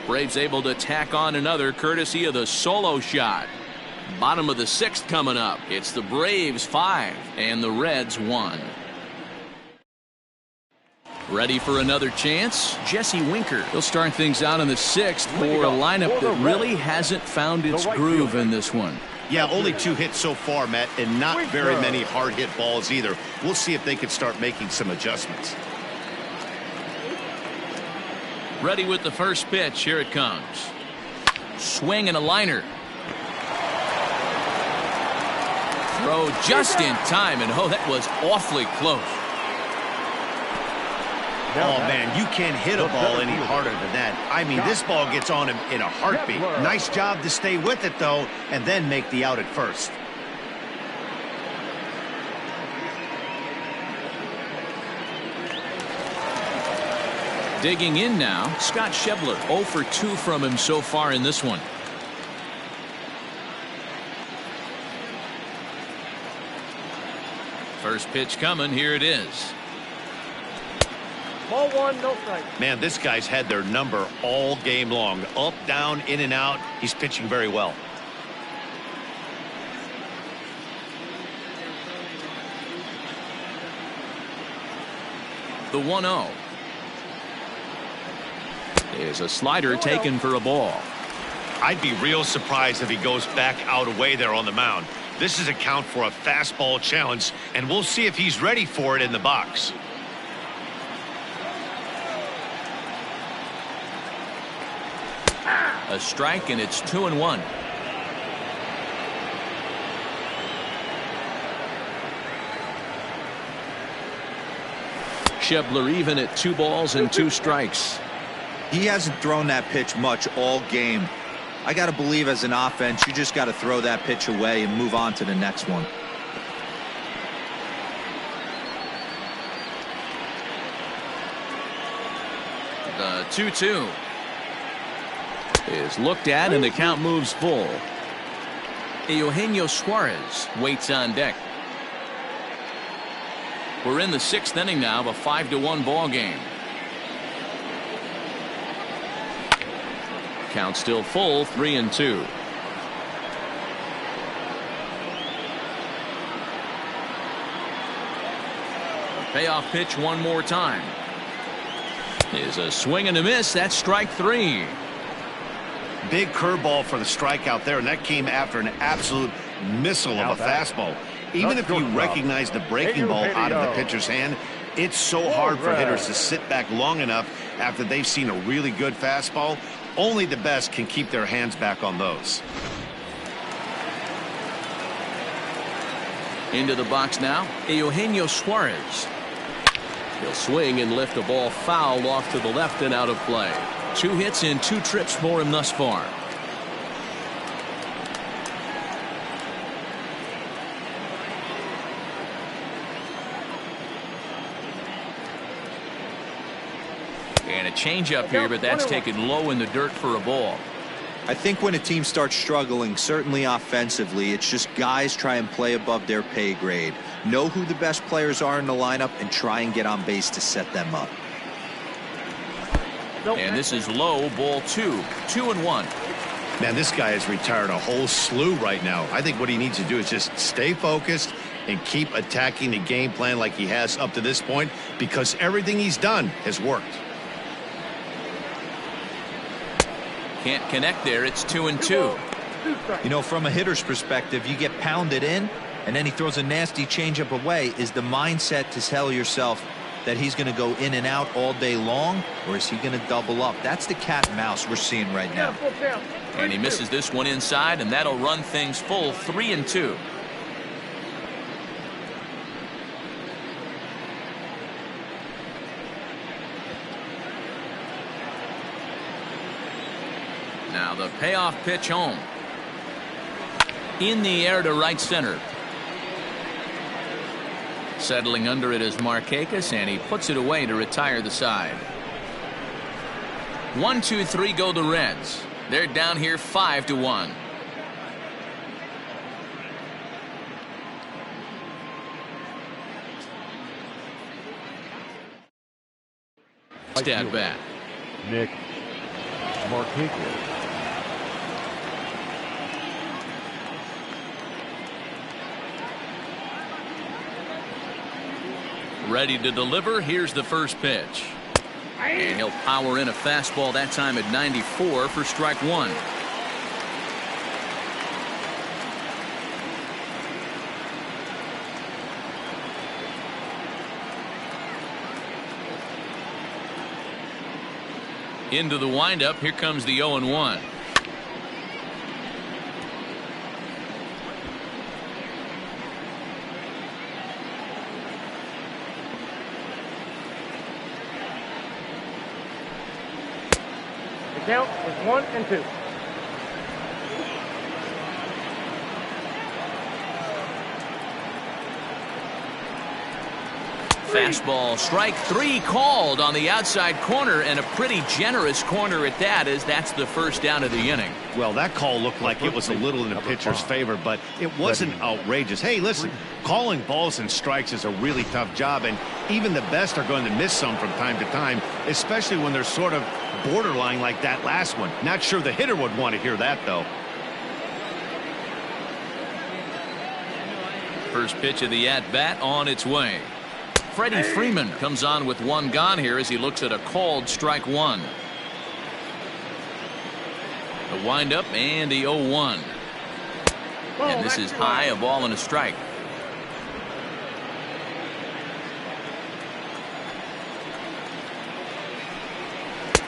Braves able to tack on another courtesy of the solo shot. Bottom of the 6th coming up. It's the Braves 5 and the Reds 1. Ready for another chance? Jesse Winker. He'll start things out in the 6th for a lineup that really hasn't found its groove in this one. Yeah, only 2 hits so far, Matt, and not very many hard hit balls either. We'll see if they can start making some adjustments. Ready with the first pitch. Here it comes. Swing and a liner. Throw just in time, and oh, that was awfully close. Oh, man, you can't hit a ball any harder than that. I mean, this ball gets on him in a heartbeat. Nice job to stay with it, though, and then make the out at first. Digging in now, Scott Schebler. 0 for 2 from him so far in this one. First pitch coming. Here it is. Ball 1, no strike. Man, this guy's had their number all game long. Up, down, in and out. He's pitching very well. The 1-0. Is a slider taken for a ball. I'd be real surprised if he goes back out away there on the mound. This is a count for a fastball challenge, and we'll see if he's ready for it in the box. A strike, and it's 2-1. Schebler even at 2 balls and 2 strikes. He hasn't thrown that pitch much all game. I got to believe as an offense, you just got to throw that pitch away and move on to the next one. The 2-2 is looked at, and the count moves full. Eugenio Suarez waits on deck. We're in the 6th inning now of a 5-1 ball game. Count still full, 3-2. Payoff pitch one more time. Is a swing and a miss. That's strike 3. Big curveball for the strikeout there, and that came after an absolute missile of a fastball. Even if you recognize the breaking ball out of the pitcher's hand, it's so hard for hitters to sit back long enough after they've seen a really good fastball. Only the best can keep their hands back on those. Into the box now, Eugenio Suarez. He'll swing and lift a ball foul off to the left and out of play. 2 hits in 2 trips for him thus far. And a changeup here, but that's taken low in the dirt for a ball. I think when a team starts struggling, certainly offensively, it's just guys try and play above their pay grade. Know who the best players are in the lineup and try and get on base to set them up. And this is low, ball 2. 2-1. Man, this guy has retired a whole slew right now. I think what he needs to do is just stay focused and keep attacking the game plan like he has up to this point, because everything he's done has worked. Can't connect there. It's 2-2. You know, from a hitter's perspective, you get pounded in and then he throws a nasty changeup away. Is the mindset to tell yourself that he's going to go in and out all day long, or is he going to double up? That's the cat and mouse we're seeing right now. And he misses this one inside, and that'll run things full. 3-2. Now the payoff pitch home. In the air to right center. Settling under it is Markakis, and he puts it away to retire the side. 1-2-3 go the Reds. They're down here 5-1. At bat. Nick Markakis. Ready to deliver. Here's the first pitch. And he'll power in a fastball, that time at 94 for strike 1. Into the windup. Here comes the 0-1. Count is 1-2. Fastball, strike 3 called on the outside corner, and a pretty generous corner at that, as that's the first down of the inning. Well, that call looked like it was a little in the pitcher's favor, but it wasn't outrageous. Hey, listen, calling balls and strikes is a really tough job, and even the best are going to miss some from time to time, especially when they're sort of borderline like that last one. Not sure the hitter would want to hear that, though. First pitch of the at-bat on its way. Freddie Freeman comes on with 1 gone here as he looks at a called strike 1. The windup and the 0-1. And this is high, a ball and a strike.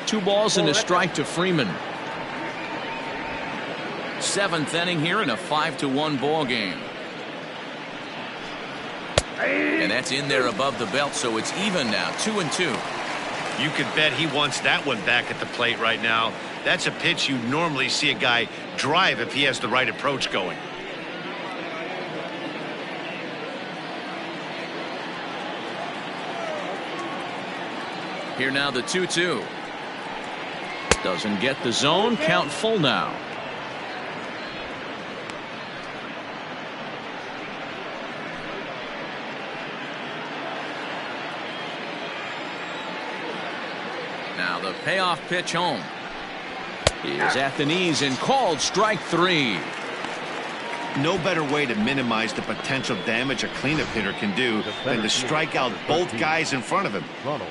Two balls and a strike to Freeman. 7th inning here in a 5-1 ball game. And that's in there above the belt, so it's even now, 2-2. You could bet he wants that one back at the plate right now. That's a pitch you normally see a guy drive if he has the right approach going. Here now the 2-2. Doesn't get the zone, count full now. Now the payoff pitch home. He is at the knees and called strike 3. No better way to minimize the potential damage a cleanup hitter can do than to strike out both guys in front of him.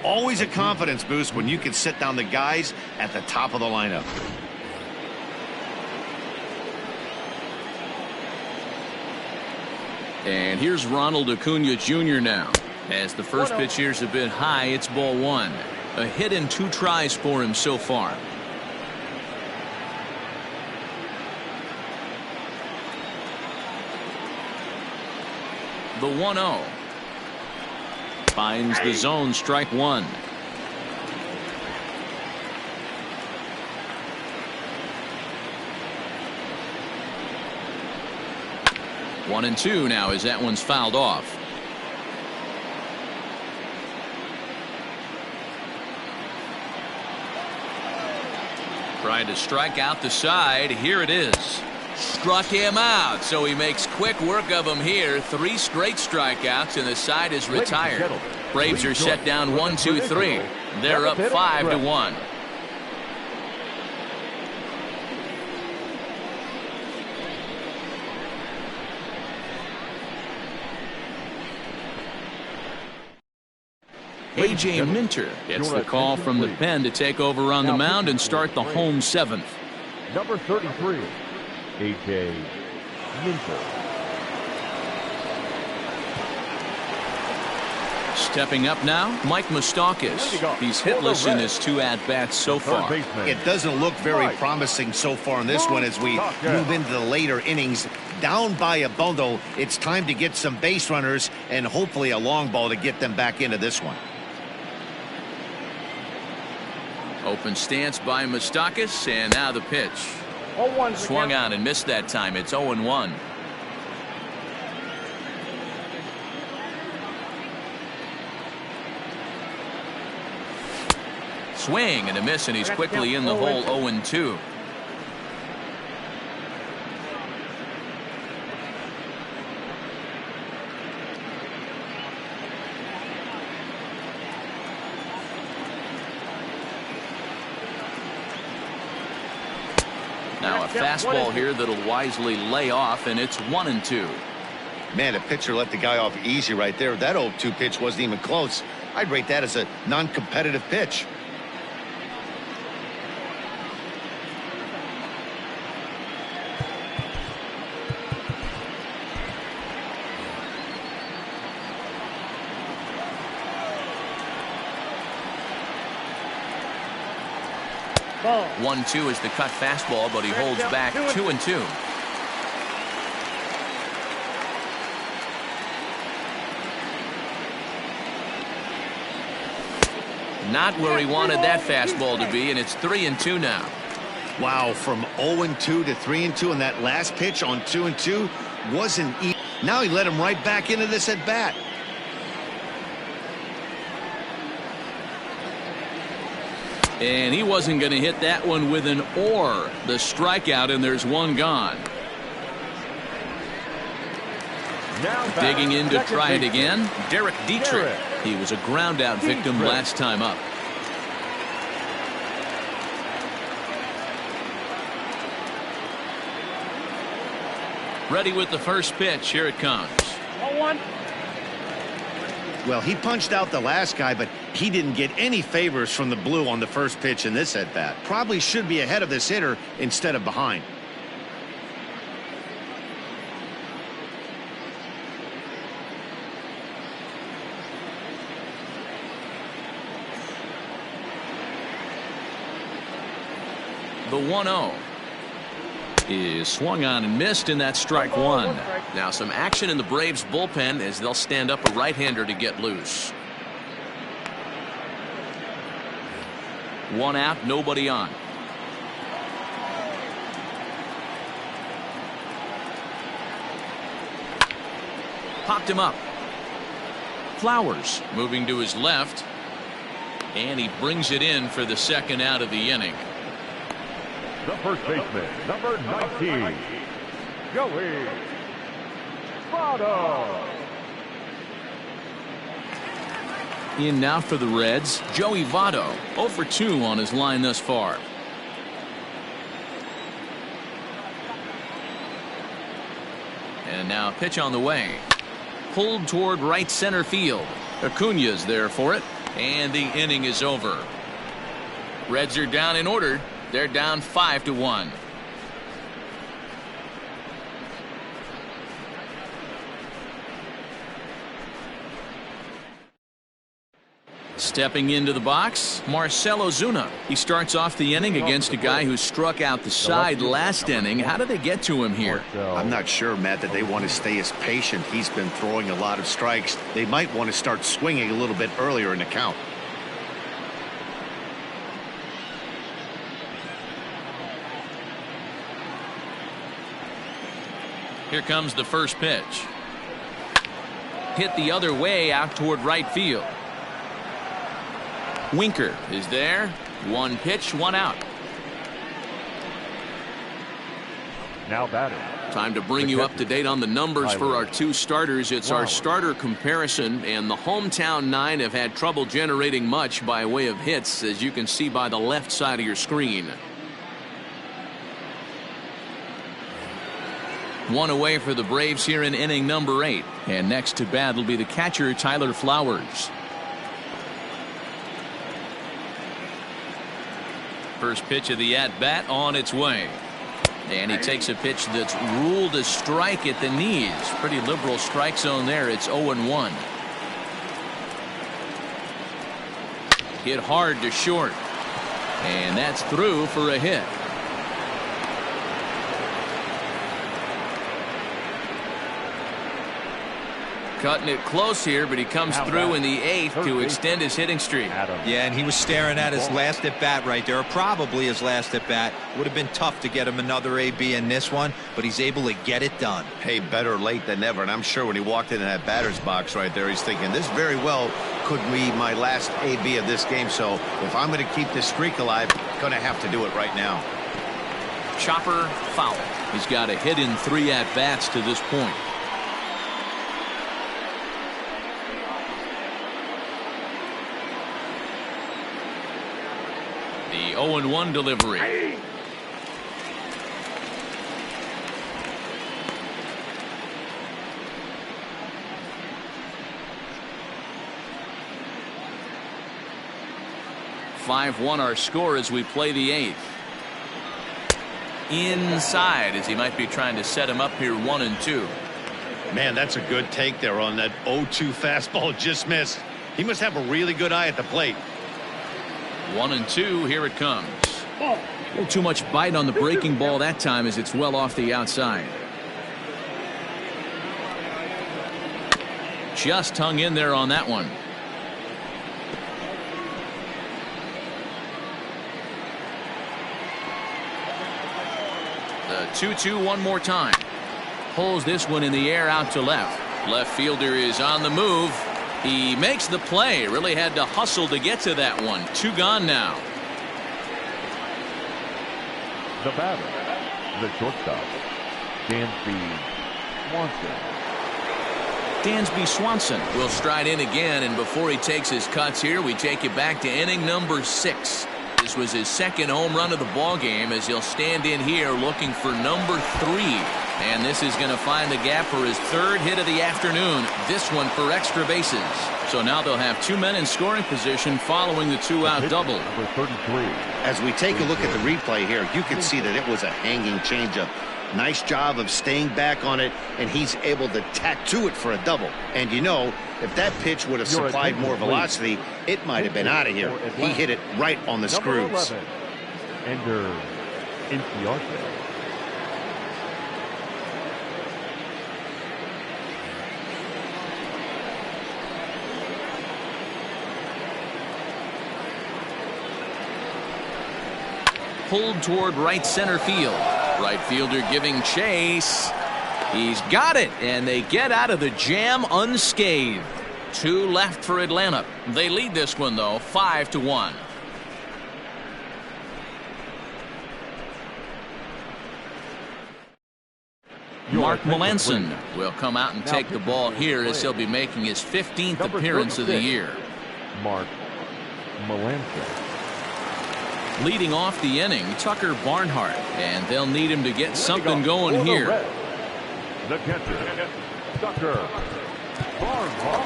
Always a confidence boost when you can sit down the guys at the top of the lineup. And here's Ronald Acuna Jr. now. As the first pitch here's a bit high, it's ball one. A hit in 2 tries for him so far. The 1-0. Finds the zone, strike one. One and two now as that one's fouled off. Trying to strike out the side. Here it is. Struck him out, so he makes quick work of him here. 3 straight strikeouts, and the side is retired. Braves are set down 1-2-3. They're up 5-1. A.J. Minter gets the call from the pen to take over on the mound and start the home 7th. Number 33, A.J. Minter. Stepping up now, Mike Moustakas. He's hitless in his 2 at-bats so far. It doesn't look very promising so far in this one as we move into the later innings. Down by a bundle, it's time to get some base runners and hopefully a long ball to get them back into this one. Open stance by Moustakas, and now the pitch. 0-1. Swung on and missed that time. It's 0-1. Swing and a miss, and he's quickly in the hole. 0-2. Now a fastball here that'll wisely lay off, and it's 1-2. Man, the pitcher let the guy off easy right there. That 0-2 pitch wasn't even close. I'd rate that as a non-competitive pitch. Ball. 1-2 is the cut fastball, but he holds back. 2-2. Not where he wanted that fastball to be, and it's 3-2 now. Wow, from 0-2 to 3-2, and that last pitch on 2-2 wasn't easy. Now he let him right back into this at bat. And he wasn't going to hit that one with an or. The strikeout, and there's one gone. Digging in to try it again, Derek Dietrich. He was a ground out victim last time up. Ready with the first pitch. Here it comes. 0-1. Well, he punched out the last guy, but he didn't get any favors from the blue on the first pitch in this at bat. Probably should be ahead of this hitter instead of behind. The 1-0 is swung on and missed, and that's strike one. Now some action in the Braves bullpen as they'll stand up a right-hander to get loose. One out, nobody on. Popped him up. Flowers moving to his left, and he brings it in for the second out of the inning. The first baseman, number 19, Joey Votto. In now for the Reds, Joey Votto, 0 for 2 on his line thus far. And now pitch on the way. Pulled toward right center field. Acuna's there for it. And the inning is over. Reds are down in order. They're down 5-1. Stepping into the box, Marcell Ozuna. He starts off the inning against a guy who struck out the side last inning. How did they get to him here? I'm not sure, Matt, that they want to stay as patient. He's been throwing a lot of strikes. They might want to start swinging a little bit earlier in the count. Here comes the first pitch. Hit the other way out toward right field. Winker is there. One pitch, one out. Now batting. Time to bring you up to date on the numbers for our two starters. It's our starter comparison, and the hometown nine have had trouble generating much by way of hits, as you can see by the left side of your screen. One away for the Braves here in inning number 8. And next to bat will be the catcher, Tyler Flowers. First pitch of the at-bat on its way. And he takes a pitch that's ruled a strike at the knees. Pretty liberal strike zone there. It's 0-1. Hit hard to short. And that's through for a hit. Cutting it close here, but he comes through in the 8th to extend his hitting streak. Yeah, and he was staring at his last at bat right there, or probably his last at bat. Would have been tough to get him another AB in this one, but he's able to get it done. Hey, better late than never. And I'm sure when he walked into that batter's box right there, he's thinking this very well could be my last AB of this game. So if I'm going to keep this streak alive, I'm going to have to do it right now. Chopper foul. He's got a hit in 3 at bats to this point. The 0-1 delivery. (5-1) our score as we play the 8th. Inside, as he might be trying to set him up here 1-2. Man, that's a good take there on that 0-2 fastball. Just missed. He must have a really good eye at the plate. 1-2, here it comes. A little too much bite on the breaking ball that time as it's well off the outside. Just hung in there on that one. The 2-2 one more time. Pulls this one in the air out to left. Left fielder is on the move. He makes the play. Really had to hustle to get to that one. 2 gone now. The batter, the shortstop, Dansby Swanson. Dansby Swanson will stride in again, and before he takes his cuts here, we take it back to inning number 6. This was his second home run of the ball game, as he'll stand in here looking for number 3. And this is going to find the gap for his 3rd hit of the afternoon. This one for extra bases. So now they'll have 2 men in scoring position following the 2-out double. Number 33. As we take a look at the replay here, you can see that it was a hanging changeup. Nice job of staying back on it, and he's able to tattoo it for a double. And you know, if that pitch would have supplied more velocity, it might have been out of here. He hit it right on the screws. Ender Inciarte. Pulled toward right center field. Right fielder giving chase. He's got it, and they get out of the jam unscathed. 2 left for Atlanta. They lead this one, though, 5-1. Mark Melanson will come out and take the ball here as he'll be making his 15th appearance of the year. Mark Melanson. Leading off the inning, Tucker Barnhart, and they'll need him to get something going here. The catcher, Dr. Barnhart.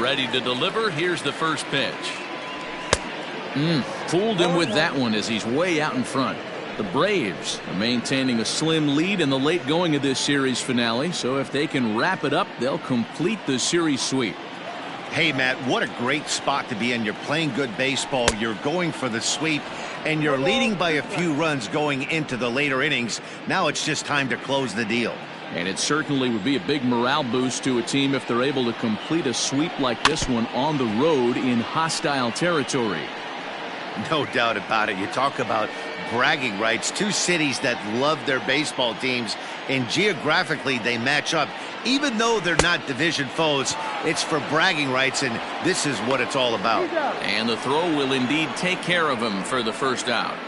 Ready to deliver. Here's the first pitch. Fooled him with that one as he's way out in front. The Braves are maintaining a slim lead in the late going of this series finale, so if they can wrap it up, they'll complete the series sweep. Hey, Matt, what a great spot to be in. You're playing good baseball, you're going for the sweep, and you're leading by a few runs going into the later innings. Now it's just time to close the deal. And it certainly would be a big morale boost to a team if they're able to complete a sweep like this one on the road in hostile territory. No doubt about it. You talk about bragging rights. Two cities that love their baseball teams, and geographically they match up. Even though they're not division foes, it's for bragging rights, and this is what it's all about. And the throw will indeed take care of him for the first out.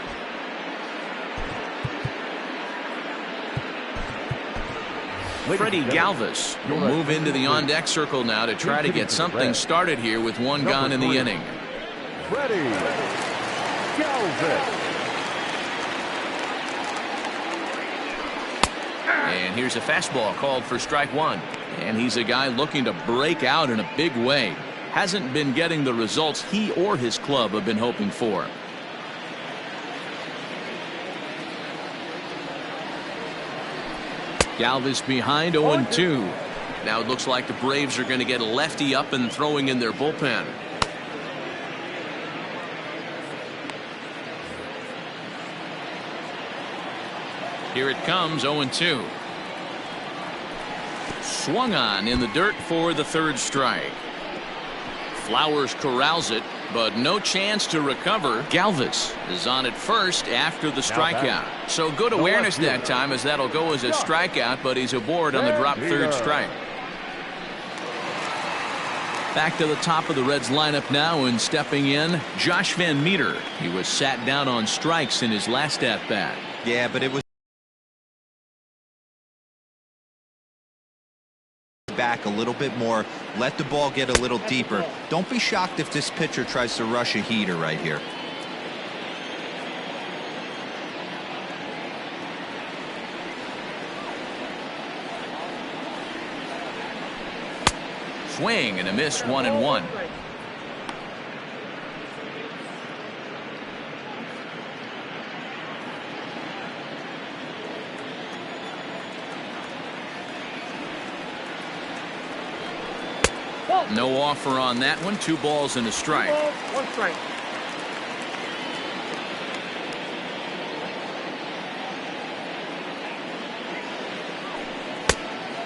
Freddie Galvis will move into the on-deck circle now to try to get something started here with one gone in the inning. Freddie Galvis. And here's a fastball called for strike one. And he's a guy looking to break out in a big way. Hasn't been getting the results he or his club have been hoping for. Galvis behind 0-2. Now it looks like the Braves are going to get a lefty up and throwing in their bullpen. Here it comes, 0-2. Swung on in the dirt for the third strike. Flowers corrals it, but no chance to recover. Galvis is on at first after the strikeout. So good awareness that time, as that'll go as a strikeout, but he's aboard on the drop third strike. Back to the top of the Reds lineup now, and stepping in, Josh Van Meter. He was sat down on strikes in his last at-bat. Yeah, but it was back a little bit more, let the ball get a little deeper. Don't be shocked if this pitcher tries to rush a heater right here. Swing and a miss, 1-1. No offer on that one. 2 balls and a strike. 1 strike.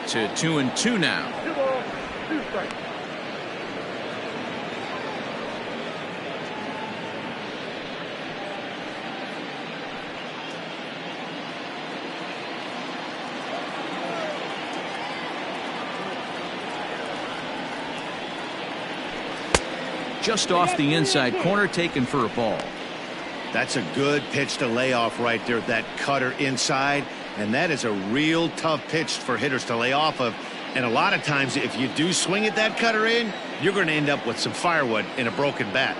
To 2-2 now. 2 balls, 2 strikes. Just off the inside corner, taken for a ball. That's a good pitch to lay off right there, that cutter inside, and that is a real tough pitch for hitters to lay off of. And a lot of times if you do swing at that cutter in, you're going to end up with some firewood in a broken bat.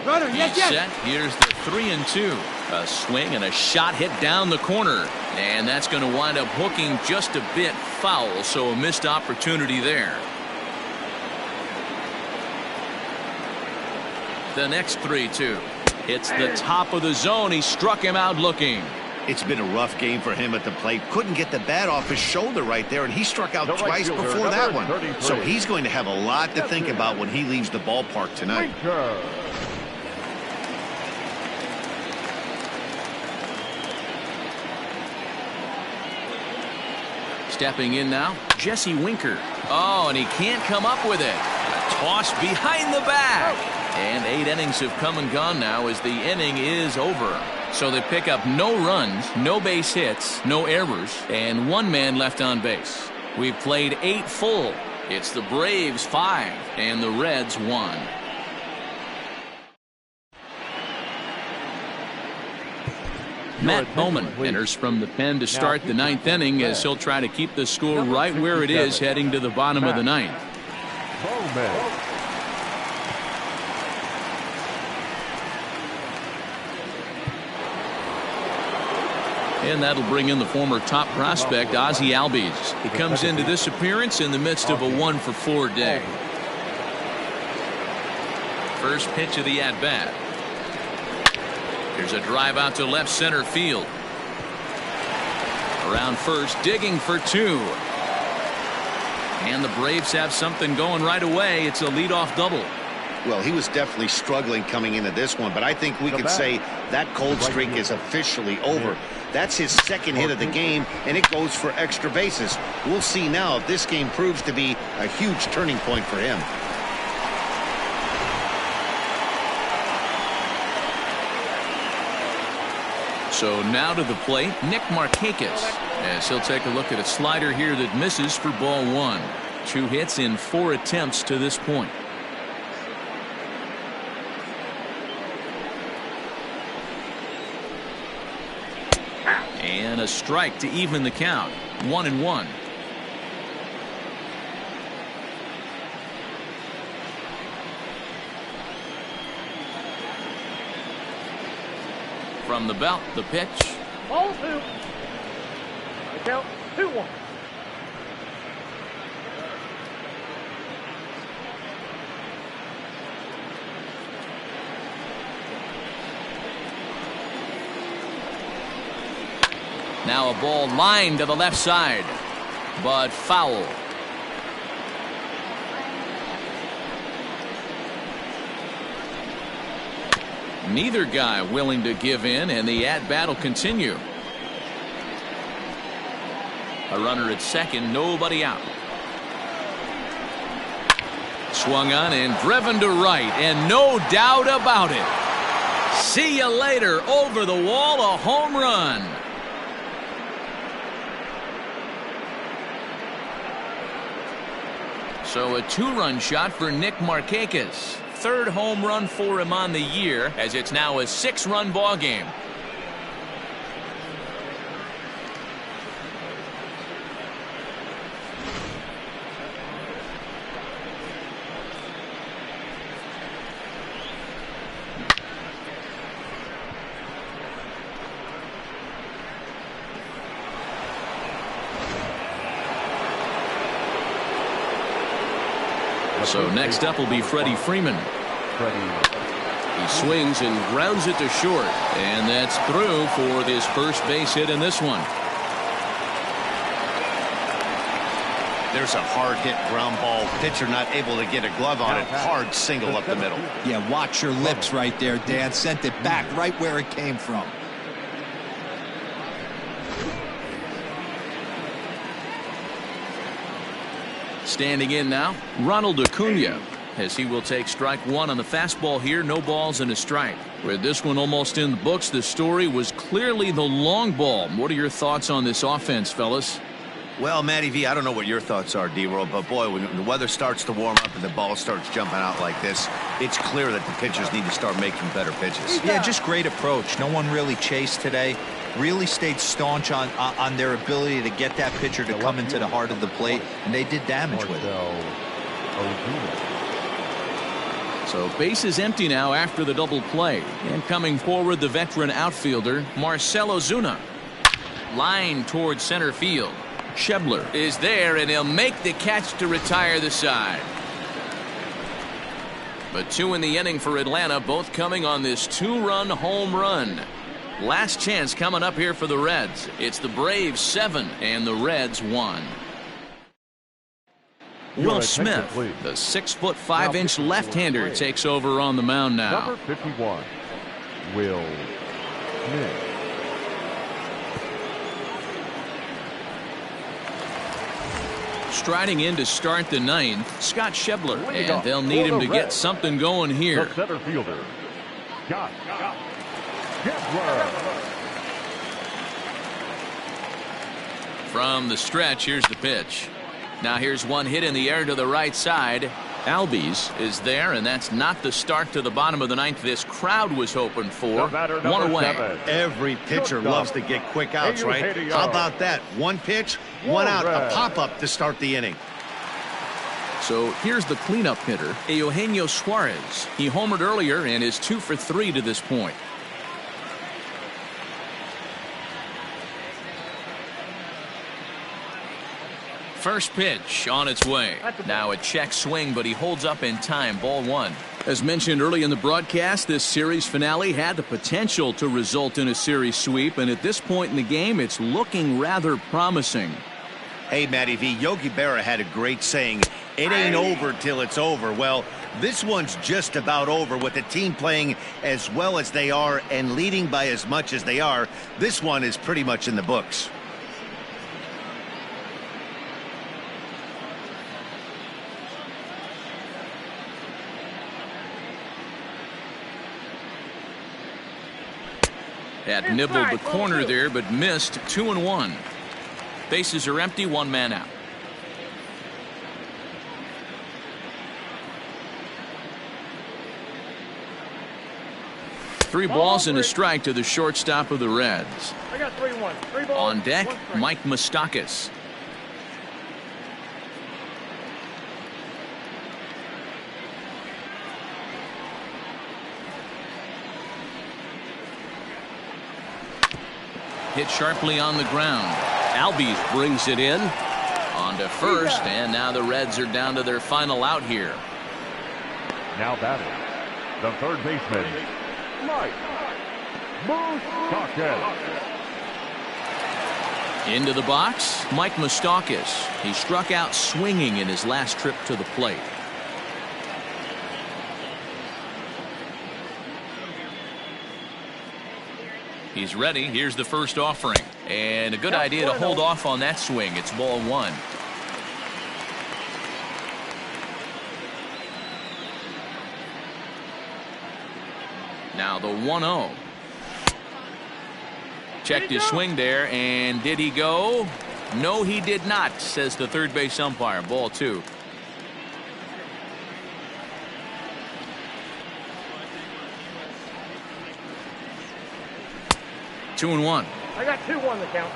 Runner, He's set. Here's the 3-2. A swing and a shot hit down the corner, and that's going to wind up hooking just a bit foul, so a missed opportunity there. The next 3-2 hits the top of the zone. He struck him out looking. It's been a rough game for him at the plate. Couldn't get the bat off his shoulder right there, and he struck out twice before that one. So he's going to have a lot to think about when he leaves the ballpark tonight. Stepping in now, Jesse Winker. Oh, and he can't come up with it. A toss behind the back. And 8 innings have come and gone now as the inning is over. So they pick up no runs, no base hits, no errors, and 1 man left on base. We've played 8 full. It's the Braves 5 and the Reds 1. Matt Bowman enters from the pen to start the 9th inning, as he'll try to keep the score right where it is heading to the bottom of the 9th. Bowman. And that'll bring in the former top prospect, Ozzie Albies. He comes into this appearance in the midst of a 1-for-4 day. First pitch of the at-bat. Here's a drive out to left center field. Around first, digging for 2. And the Braves have something going right away. It's a leadoff double. Well, he was definitely struggling coming into this one, but I think we could say that cold streak is officially over. That's his second hit of the game, and it goes for extra bases. We'll see now if this game proves to be a huge turning point for him. So now to the plate, Nick Markakis, as he'll take a look at a slider here that misses for ball 1. 2 hits in 4 attempts to this point. And a strike to even the count. 1-1. From the belt, the pitch. Ball 2. The count 2-1. Now a ball lined to the left side, but foul. Neither guy willing to give in, and the at-bat will continue. A runner at second, nobody out. Swung on and driven to right, and no doubt about it. See you later. Over the wall, a home run. So a 2-run shot for Nick Markakis. 3rd home run for him on the year, as it's now a 6-run ball game. So next up will be Freddie Freeman. He swings and grounds it to short, and that's through for this first base hit in this one. There's a hard hit ground ball. Pitcher not able to get a glove on it. Hard single up the middle. Yeah, watch your lips right there, Dan. Sent it back right where it came from. Standing in now, Ronald Acuna, as he will take strike 1 on the fastball here. No balls and a strike. With this one almost in the books, the story was clearly the long ball. What are your thoughts on this offense, fellas? Well, Matty V, I don't know what your thoughts are, D-Roll, but boy, when the weather starts to warm up and the ball starts jumping out like this, it's clear that the pitchers need to start making better pitches. Yeah, just great approach. No one really chased today. Really stayed staunch on their ability to get that pitcher to come into the heart of the plate, and they did damage with it. So base is empty now after the double play. And coming forward, the veteran outfielder, Marcell Ozuna. Line towards center field. Schebler is there, and he'll make the catch to retire the side. But 2 in the inning for Atlanta, both coming on this 2-run home run. Last chance coming up here for the Reds. It's the Braves 7 and the Reds 1. Will Smith, the 6'5" left-hander, takes over on the mound now. Number 51, Will Smith. Striding in to start the 9th, Scott Schebler, and they'll need him to get something going here. The center fielder, Scott Schebler. From the stretch, here's the pitch. Now here's one hit in the air to the right side. Albies is there, and that's not the start to the bottom of the 9th this crowd was hoping for. 1 away. 7. Every pitcher loves to get quick outs, right? How about that? 1 pitch, 1 out, a pop-up to start the inning. So here's the cleanup hitter, Eugenio Suarez. He homered earlier and is 2 for 3 to this point. First pitch on its way. Now a check swing, but he holds up in time. Ball one. As mentioned early in the broadcast, this series finale had the potential to result in a series sweep, and at this point in the game, it's looking rather promising. Hey, Matty V, Yogi Berra had a great saying, it ain't over till it's over. Well, this one's just about over with the team playing as well as they are and leading by as much as they are. This one is pretty much in the books. Had nibbled the corner there, but missed. 2-1. Bases are empty, one man out. Three balls and a strike to the shortstop of the Reds. I got 3-1. 3 balls, On deck, 1 strike. Mike Moustakas. Hit sharply on the ground. Albies brings it in. On to first, and now the Reds are down to their final out here. Now batting, the third baseman, Mike Moustakas. Into the box, Mike Moustakas. He struck out swinging in his last trip to the plate. He's ready. Here's the first offering. And a good idea to hold off on that swing. It's ball one. Now the 1-0. Checked his swing there, and did he go? No, he did not, says the third base umpire. Ball two. Two and one. I got 2-1 the count.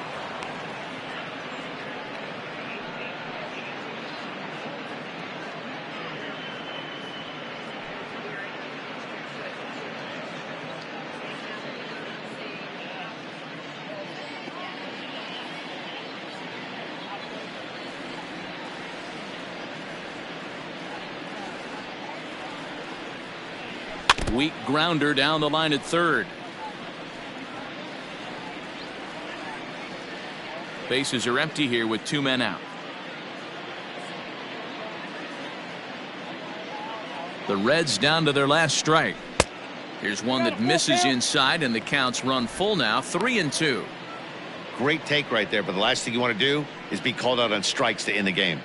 Weak grounder down the line at third. Bases are empty here with two men out. The Reds down to their last strike. Here's one that misses inside, and the counts run full now. 3-2. Great take right there, but the last thing you want to do is be called out on strikes to end the game.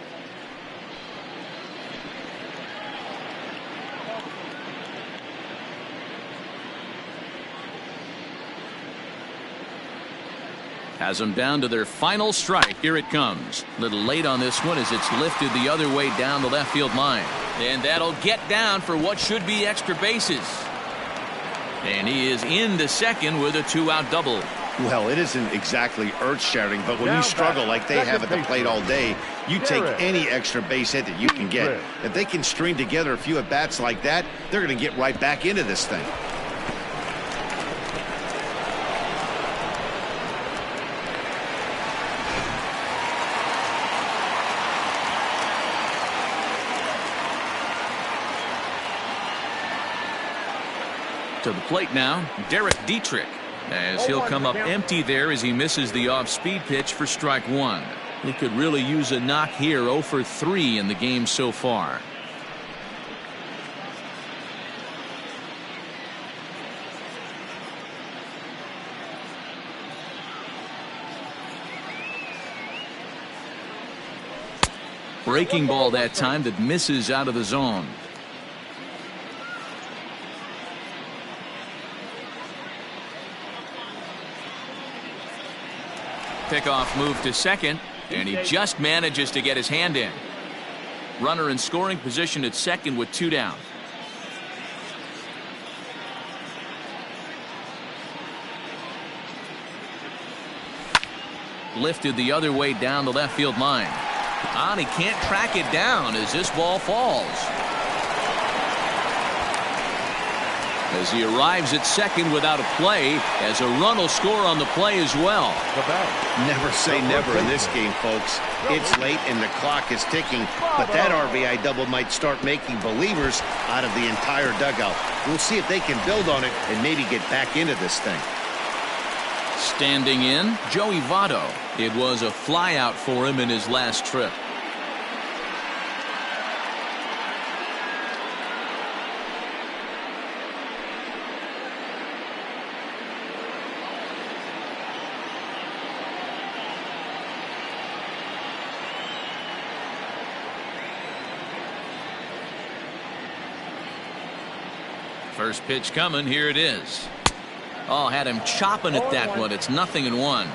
Has them down to their final strike. Here it comes. A little late on this one as it's lifted the other way down the left field line. And that'll get down for what should be extra bases. And he is into second with a two-out double. Well, it isn't exactly earth-shattering, but when you struggle like they have at the plate all day, you take any extra base hit that you can get. If they can string together a few at-bats like that, they're going to get right back into this thing. To the plate now, Derek Dietrich, as he'll come up empty there as he misses the off-speed pitch for strike one. He could really use a knock here. 0 for 3 in the game so far. Breaking ball that time that misses out of the zone. Pickoff move to second, and he just manages to get his hand in. Runner in scoring position at second with two down. Lifted the other way down the left field line. And he can't track it down as this ball falls. as he arrives at second without a play, as a run will score on the play as well. Never say never in this game, folks. It's late and the clock is ticking, but that RBI double might start making believers out of the entire dugout. We'll see if they can build on it and maybe get back into this thing. Standing in, Joey Votto. It was a flyout for him in his last trip. First pitch coming. Here it is. Oh, had him chopping at that one. It's 0-1.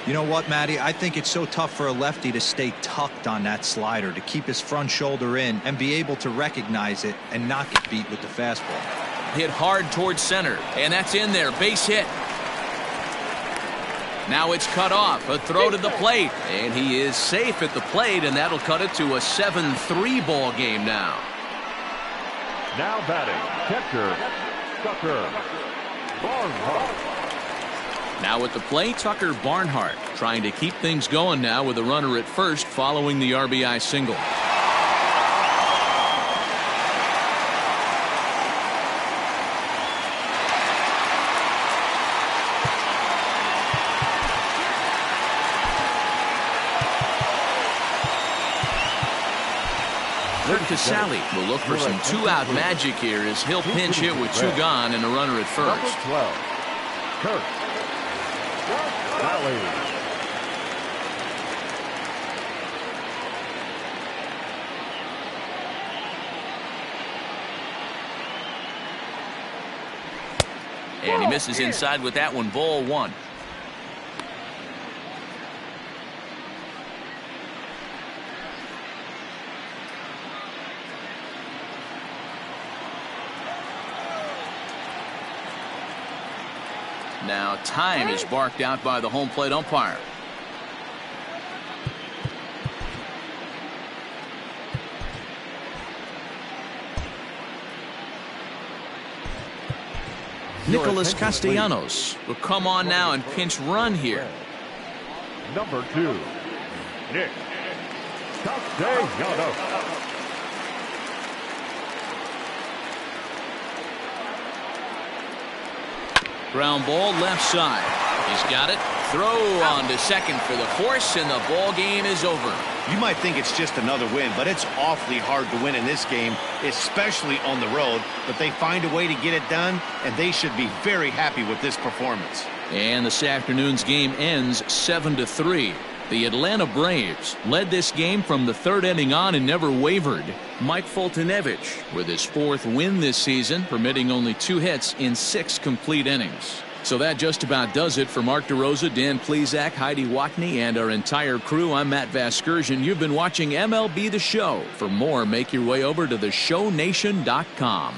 You know what, Matty? I think it's so tough for a lefty to stay tucked on that slider, to keep his front shoulder in and be able to recognize it and not get beat with the fastball. Hit hard towards center, and that's in there. Base hit. Now it's cut off. A throw to the plate, and he is safe at the plate, and that'll cut it to a 7-3 ball game now. Now batting, catcher, Tucker Barnhart. Now at the plate, Tucker Barnhart trying to keep things going now with a runner at first following the RBI single. Kurt Casale will look for some two-out magic here as he'll pinch hit with two gone and a runner at first. Number 12, Kurt Casale. And he misses inside with that one. Ball one. Now time is barked out by the home plate umpire. Nicholas Castellanos will come on now and pinch run here. Number 2, Nick Castellanos. Ground ball left side. He's got it. Throw on to second for the force, and the ball game is over. You might think it's just another win, but it's awfully hard to win in this game, especially on the road. But they find a way to get it done, and they should be very happy with this performance. And this afternoon's game ends 7-3. The Atlanta Braves led this game from the third inning on and never wavered. Mike Foltynewicz with his fourth win this season, permitting only 2 hits in 6 complete innings. So that just about does it for Mark DeRosa, Dan Plesac, Heidi Watney, and our entire crew. I'm Matt Vasgersian. You've been watching MLB The Show. For more, make your way over to theshownation.com.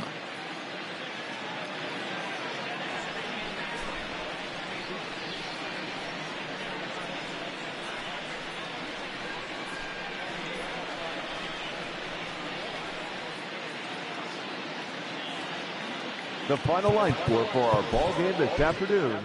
The final line score for our ball game this afternoon: